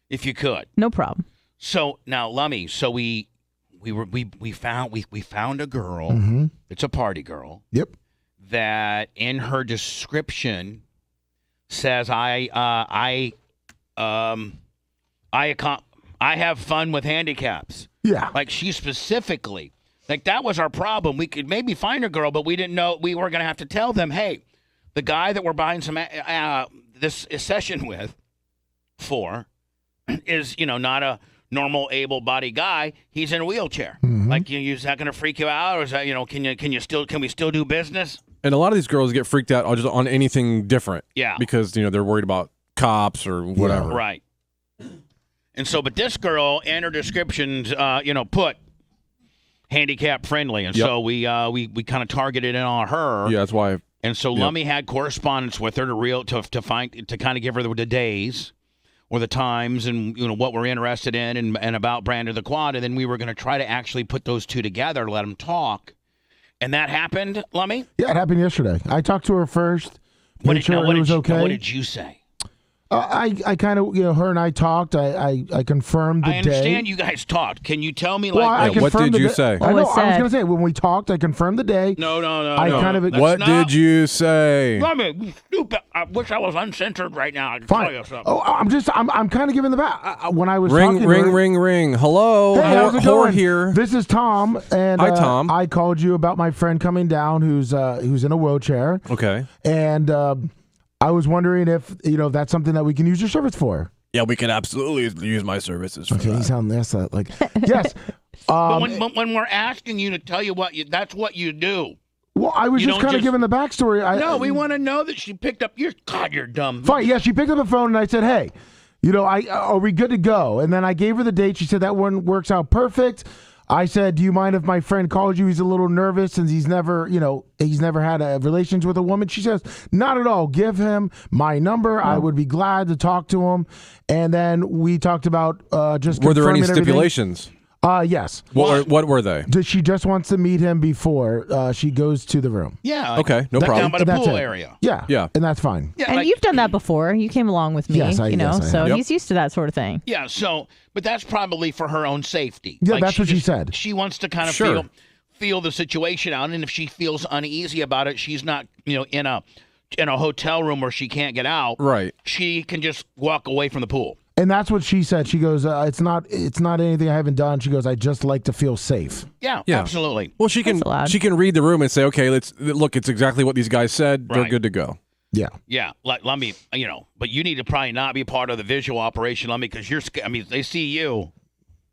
If you could. No problem. So now, Lummy. So we found a girl. Mm-hmm. It's a party girl. Yep. That in her description says I have fun with handicaps. Yeah. Like she specifically, like that was our problem. We could maybe find a girl, but we didn't know we were going to have to tell them, hey, the guy that we're buying some this session with is not a normal able-bodied guy. He's in a wheelchair. Mm-hmm. Like, is that going to freak you out, or is that can we still do business? And a lot of these girls get freaked out just on anything different. Yeah. Because they're worried about cops or whatever. Yeah, right. And so, but this girl in her descriptions, put handicap friendly, and so we kind of targeted it on her. Yeah, that's why. And so Lummy had correspondence with her to kind of give her the days or the times and what we're interested in and about Brandon the Quad, and then we were going to try to actually put those two together, let them talk. And that happened, Lummy? Yeah, it happened yesterday. I talked to her first. What Made sure it was okay. What did you say? I kind of, her and I talked. I confirmed the day. I understand you guys talked. Can you tell me, what did you say? I know. I was going to say, when we talked, I confirmed the day. No. What did you say? Lummy, you stupid. I wish I was uncensored right now. I can Fine. tell you something. Oh, I'm kind of giving the back. When I was Ring, talking ring, to her, ring. Hello. Hey, how's it going? Here. This is Tom. And hi, Tom. I called you about my friend coming down who's in a wheelchair. Okay. And I was wondering if that's something that we can use your service for. Yeah, we can absolutely use my services for okay, that. you sound this like yes. But when we're asking you to tell you that's what you do. Well, I was just kind of giving the backstory. No, we want to know that she picked up you're dumb. Fine, yeah, she picked up the phone and I said, hey, are we good to go? And then I gave her the date. She said that one works out perfect. I said, do you mind if my friend calls you? He's a little nervous since he's never had a relations with a woman. She says, not at all. Give him my number. I would be glad to talk to him. And then we talked about just were there any confirming stipulations? Yes. What were they? She just wants to meet him before she goes to the room. Yeah. Okay, no problem. Down by the pool area. Yeah. And that's fine. Yeah, And you've done that before. You came along with me, Yes, I so have. he's used to that sort of thing. Yeah, but that's probably for her own safety. Yeah, that's what she said. She wants to kind of Sure. feel the situation out, and if she feels uneasy about it, she's not, in a hotel room where she can't get out. Right. She can just walk away from the pool. And that's what she said. She goes, it's not anything I haven't done. She goes, I just like to feel safe. Yeah, Yeah. absolutely. Well, she can read the room and say, okay, let's look. It's exactly what these guys said. They're Right. good to go. Yeah. Yeah, let me, but you need to probably not be part of the visual operation, because they see you.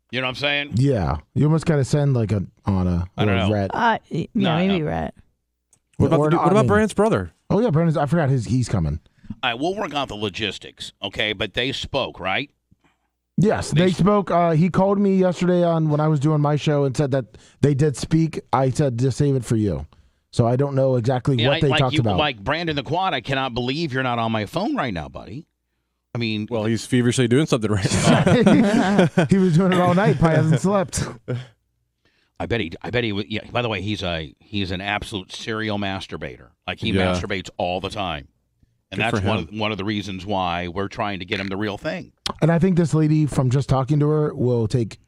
You know what I'm saying? Yeah. You almost got to send like on a I don't know. Rhett. Maybe Rhett. What about Brandon's brother? Oh yeah, Brandon's. I forgot he's coming. All right, we'll work out the logistics, okay? But they spoke, right? Yes, they spoke. He called me yesterday when I was doing my show and said that they did speak. I said to save it for you. So I don't know exactly what they talked about. Like Brandon the Quad, I cannot believe you're not on my phone right now, buddy. I mean, well, he's feverishly doing something right now. He was doing it all night. Probably hasn't slept. I bet he would. Yeah. By the way, he's an absolute serial masturbator. Like he masturbates all the time, and Good that's one of the reasons why we're trying to get him the real thing. And I think this lady, from just talking to her, will take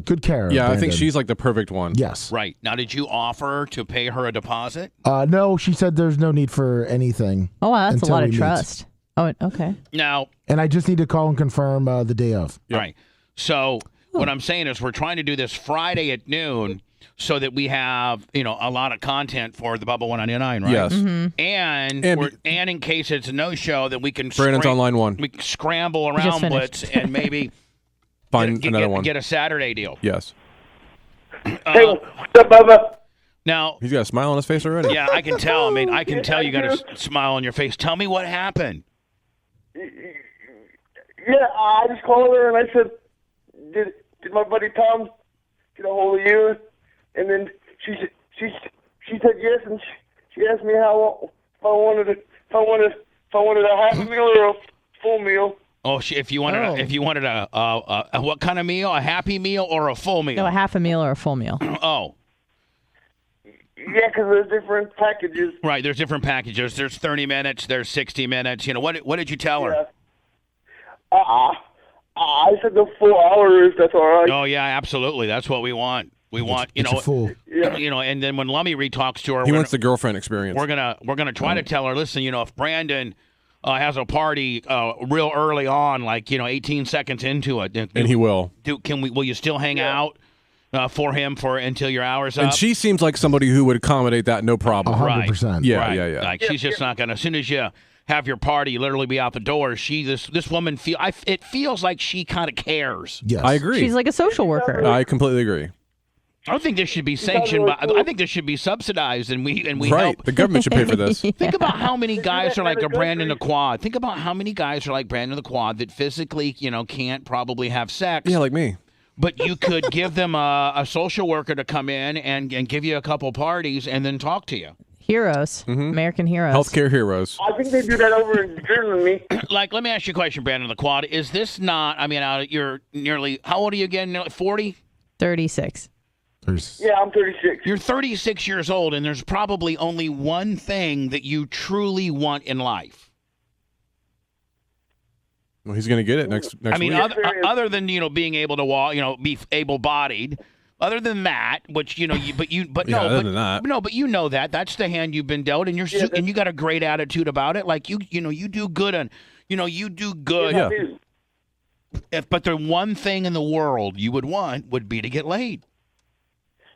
good care of Yeah, I think Brandon. she's like the perfect one. Yes. Right. Now, did you offer to pay her a deposit? No, she said there's no need for anything. Oh, wow, that's a until lot we of meet. trust. Oh, okay. Now, And I just need to call and confirm the day of. right. So what I'm saying is we're trying to do this Friday at noon so that we have, a lot of content for the Bubba 199, right? Yes. And in case it's a no-show, that we can Brandon's on line 1. we can scramble just around finished. Blitz and maybe Find another one. Get a Saturday deal. Yes. Hey, what's up, Bubba? Now, He's got a smile on his face already. yeah, I can tell. I mean, I can tell you got a smile on your face. Tell me what happened. Yeah, I just called her and I said, did my buddy Tom get a hold of you? And then she said yes, and she asked me how if I wanted a half meal or a full meal. Oh, if you wanted a what kind of meal? A happy meal or a full meal? No, a half a meal or a full meal. Oh. Yeah, because there's different packages. Right, there's different packages. There's 30 minutes. There's 60 minutes. What did you tell her? Yeah. I said the full hour if that's all right. Oh yeah, absolutely. That's what we want. We want It's a full. And then when Lummy re-talks to her, He wants the girlfriend experience. we're gonna try to tell her. Listen, if Brandon has a party real early on, like 18 seconds into it, and he will. Will you still hang out for him until your hour's up? And she seems like somebody who would accommodate that no problem. 100%. Yeah, Right. yeah. Like she's just not gonna. As soon as you have your party, you literally be out the door. This woman it feels like she kind of cares. Yes. I agree. She's like a social worker. I completely agree. I don't think this should be sanctioned, but I think this should be subsidized, and we Right. help. The government should pay for this. Think about how many guys are like a Brandon the Quad. Think about how many guys are like Brandon the Quad that physically, can't probably have sex. Yeah, like me. But you could give them a social worker to come in and give you a couple parties and then talk to you. Heroes. American heroes. Healthcare heroes. I think they do that over in Germany. Like, let me ask you a question, Brandon the Quad. Is this not? I mean, you're nearly. How old are you again? 40. 36. Yeah, I'm 36. You're 36 years old, and there's probably only one thing that you truly want in life. Well, he's going to get it next I mean, week. other than being able to walk, be able-bodied. Other than that, which other than that. No, but that's the hand you've been dealt, and and you got a great attitude about it. Like you do good, and you do good. Yeah. But the one thing in the world you would want would be to get laid.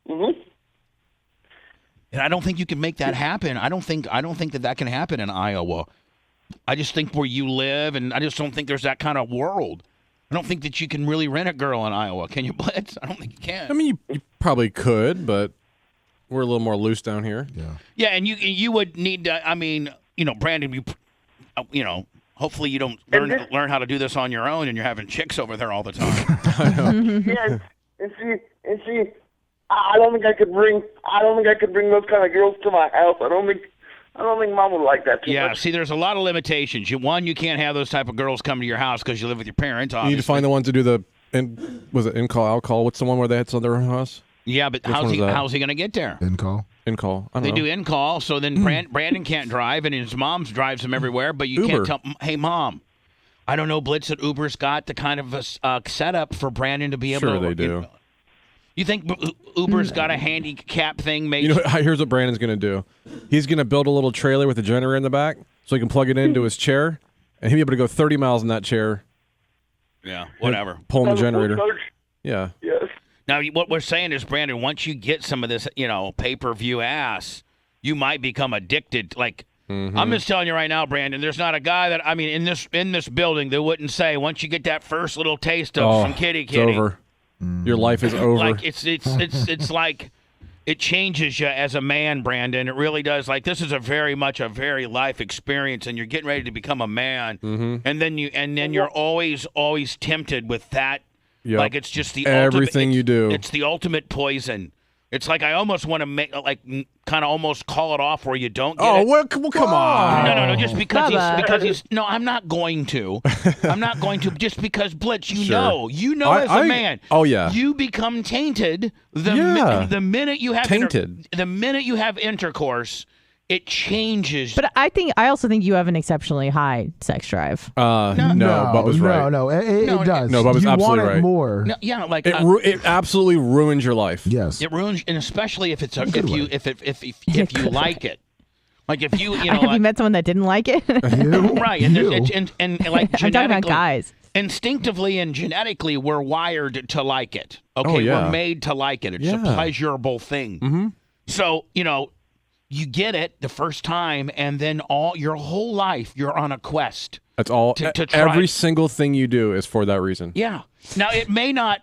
Mm-hmm. And I don't think you can make that happen. I don't think that can happen in Iowa. I just think where you live, and I just don't think there's that kind of world. I don't think that you can really rent a girl in Iowa. Can you, Blitz? I don't think you can. I mean, you probably could, but we're a little more loose down here. Yeah. Yeah, and you would need to. I mean, Brandon, hopefully you don't learn how to do this on your own, and you're having chicks over there all the time. Yeah, and see, I don't think I could bring those kind of girls to my house. I don't think Mom would like that too much. See, there's a lot of limitations. You can't have those type of girls come to your house because you live with your parents. Obviously. You need to find the ones to do the in-call, out-call. What's the one where they had to their house? Yeah, but how's he going to get there? In-call. In-call. I don't They know. do in-call, so then Brandon can't drive, and his mom drives him everywhere, but you Uber. can't tell, hey, Mom, I don't know, Blitz, that Uber's got the kind of a setup for Brandon to be able to... Sure they do. You think Uber's got a handicap thing made? Here's what Brandon's going to do. He's going to build a little trailer with a generator in the back so he can plug it into his chair, and he'll be able to go 30 miles in that chair. Yeah, whatever. Pulling the generator. Yeah. Yes. Now, what we're saying is, Brandon, once you get some of this, pay-per-view ass, you might become addicted. Like, I'm just telling you right now, Brandon, there's not a guy that, in this building that wouldn't say, once you get that first little taste of some kitty. It's over. Your life is over. Like, it's like it changes you as a man, Brandon. It really does. Like, this is a very life experience, and you're getting ready to become a man. And then you're always tempted with that. Yep. Like, it's just the everything ultimate, you do. It's the ultimate poison. It's like I almost want to make kind of almost call it off where you don't get it. Oh, well, come on. No, just because Bubba. he's no, I'm not going to. I'm not going to just because Blitz, you Sure. know as a man. Oh, yeah. You become tainted the minute you have the minute you have intercourse, it changes. But I also think you have an exceptionally high sex drive. No, Bubba's right. No, it does. No, Bubba's you absolutely want it right. more. No, yeah, like It absolutely ruins your life. Yes. it ruins, and especially if it's if you like it. Like if you have you met someone that didn't like it? right, and like I'm talking about guys. Instinctively and genetically, we're wired to like it. Okay, we're made to like it. It's a pleasurable thing. Mm-hmm. So you get it the first time, and then your whole life you're on a quest. That's all. To try. Every single thing you do is for that reason. Yeah. Now it may not.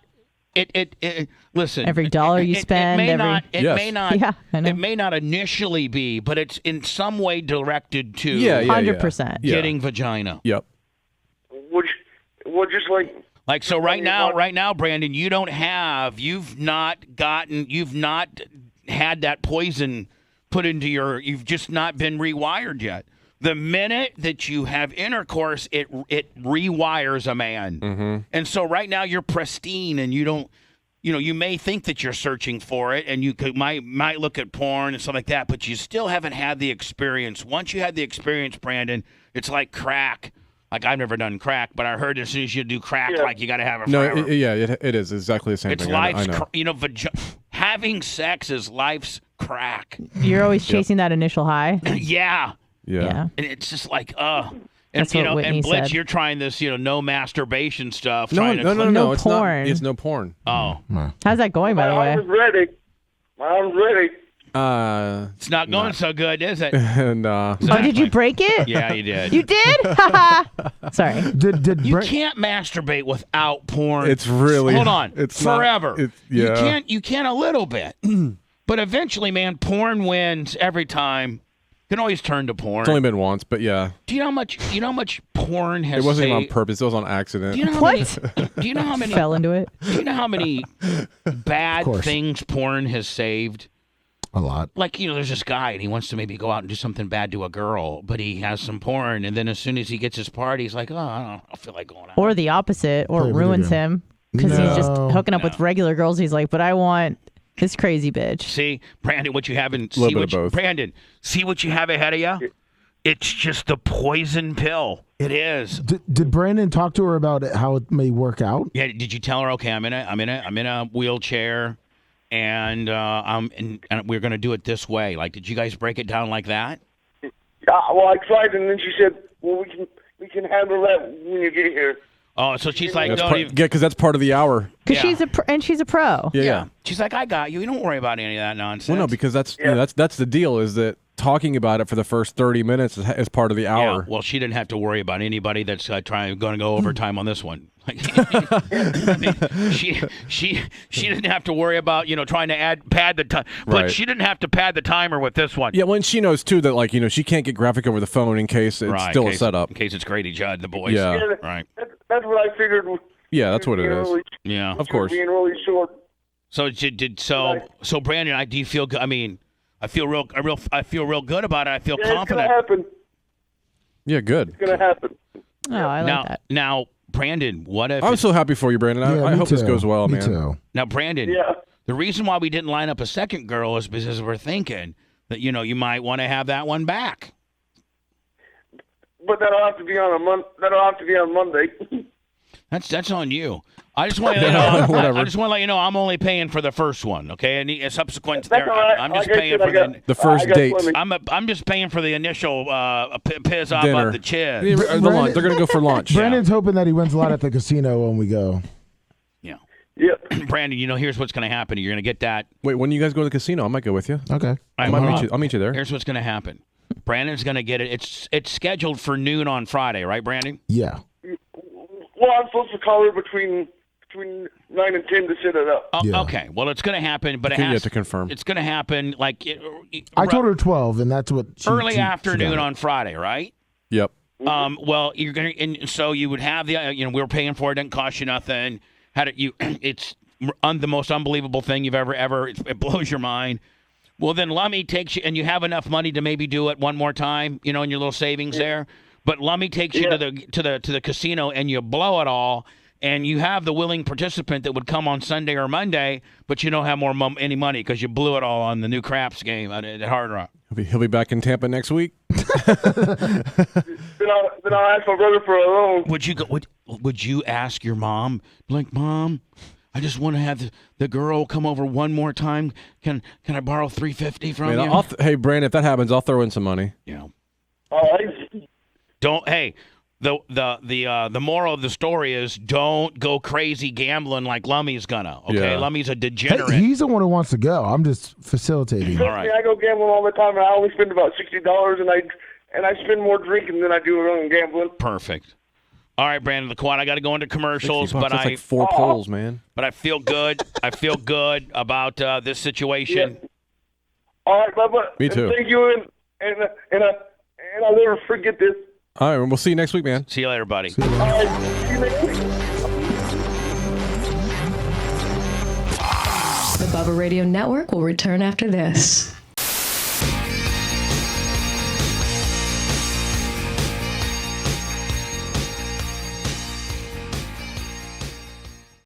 Listen. Every dollar you spend. It may not. Yeah, I know. It may not initially be, but it's in some way directed to 100%. getting vagina. Yep. Well, just like so right now, Brandon, you've not had that poison put into you've just not been rewired yet. The minute that you have intercourse, it rewires a man. Mm-hmm. And so right now you're pristine, and you don't, you may think that you're searching for it, and you might look at porn and stuff like that, but you still haven't had the experience. Once you had the experience, Brandon, it's like crack. Like, I've never done crack, but I heard as soon as you do crack, like, you got to have it forever. It is exactly the same it's thing. Life's I know. having sex is life's crack. You're always chasing that initial high. Yeah. Yeah. And it's just like, And That's what Whitney and Blitz, said. you're trying this, no masturbation stuff. No. No It's porn. It's no porn. Oh. How's that going, by the way? My arm's ready. It's not going so good, is it? Nah. Oh, did you break it? Yeah, you did. You did? Sorry. You can't masturbate without porn. It's really. Hold on. It's forever. Not, You can a little bit, but eventually, man, porn wins every time. You can always turn to porn. It's only been once, but yeah. Do you know how much porn has? It wasn't even on saved? purpose. It was on accident. Do you know how many? Do you know how many? Fell into it. Do you know how many bad things porn has saved? A lot. Like, there's this guy, and he wants to maybe go out and do something bad to a girl, but he has some porn, and then as soon as he gets his part, he's like, oh, I don't feel like going out. Or the opposite, or it ruins him because he's just hooking up with regular girls. He's like, but I want this crazy bitch. See, Brandon, what you have in Brandon, see what you have ahead of you? It's just the poison pill. It is. Did Brandon talk to her about how it may work out? Yeah. Did you tell her? Okay, I'm in a wheelchair, and we're gonna do it this way. Like, did you guys break it down like that? Well, I tried, and then she said, "Well, we can handle that when you get here." Oh, so she's like, because that's part of the hour. Because she's a pro. Yeah. She's like, I got you. You don't worry about any of that nonsense. Well, no, because that's the deal. Is that talking about it for the first 30 minutes is part of the hour. Yeah, well, she didn't have to worry about anybody that's going to go overtime on this one. She didn't have to worry about trying to pad the time, but she didn't have to pad the timer with this one. Yeah, well, and she knows too that she can't get graphic over the phone in case it's still a setup. In case it's Grady Judd, the boys. Yeah, right. That's what I figured. Yeah, that's what it is. Yeah, of course. Being really short. So so Brandon, do you feel good? I mean, I feel real good about it. I feel confident. It's gonna happen. Yeah, good. It's gonna happen. Oh, I like that. Now, Brandon, what if... I'm so happy for you, Brandon. I hope this goes well, man. Me too. Now, Brandon, the reason why we didn't line up a second girl is because we're thinking that, you might want to have that one back. But that'll have to be on Monday. That's on you. I just want to let you know I'm only paying for the first one, okay? And subsequent there, right. I'm just paying for the first date. I'm just paying for the initial piss off dinner of the chin. The lunch. They're gonna go for lunch. Brandon's hoping that he wins a lot at the casino when we go. Yeah. Yep. Brandon, here's what's going to happen. You're going to get that. Wait, when you guys go to the casino, I might go with you. Okay. I'll meet you there. Here's what's going to happen. Brandon's going to get it. It's scheduled for noon on Friday, right, Brandon? Yeah. Well, I'm supposed to call her between 9 and 10 to set it up. Oh, yeah. Okay. Well, it's going to happen, but it has to confirm. It's going to happen like I told her 12, and that's what early afternoon on Friday, right? Yep. Well, you're going to, and so you would have the, we were paying for it. Didn't cost you nothing. It's the most unbelievable thing you've ever. It blows your mind. Well, then Lummy takes you, and you have enough money to maybe do it one more time, in your little savings there. But Lummy takes you to the casino, and you blow it all, and you have the willing participant that would come on Sunday or Monday, but you don't have any money because you blew it all on the new craps game at Hard Rock. He'll be back in Tampa next week. Then I'll ask my brother for a loan. Would you ask your mom, like, Mom, I just want to have the girl come over one more time. Can I borrow $350 from you? Hey, Brandon, if that happens, I'll throw in some money. Yeah. All right. Don't. Hey, the moral of the story is don't go crazy gambling like Lummy's gonna. Okay, Lummy's a degenerate. Hey, he's the one who wants to go. I'm just facilitating. All right. I go gambling all the time, and I only spend about $60, and I spend more drinking than I do on gambling. Perfect. All right, Brandon the Quad. I got to go into commercials, but that's like 4 polls, man. But I feel good. I feel good about this situation. Yeah. All right, Bubba. Me too. Thank you, and I'll never forget this. All right, we'll see you next week, man. See you later, buddy. All right, see you next week. The Bubba Radio Network will return after this.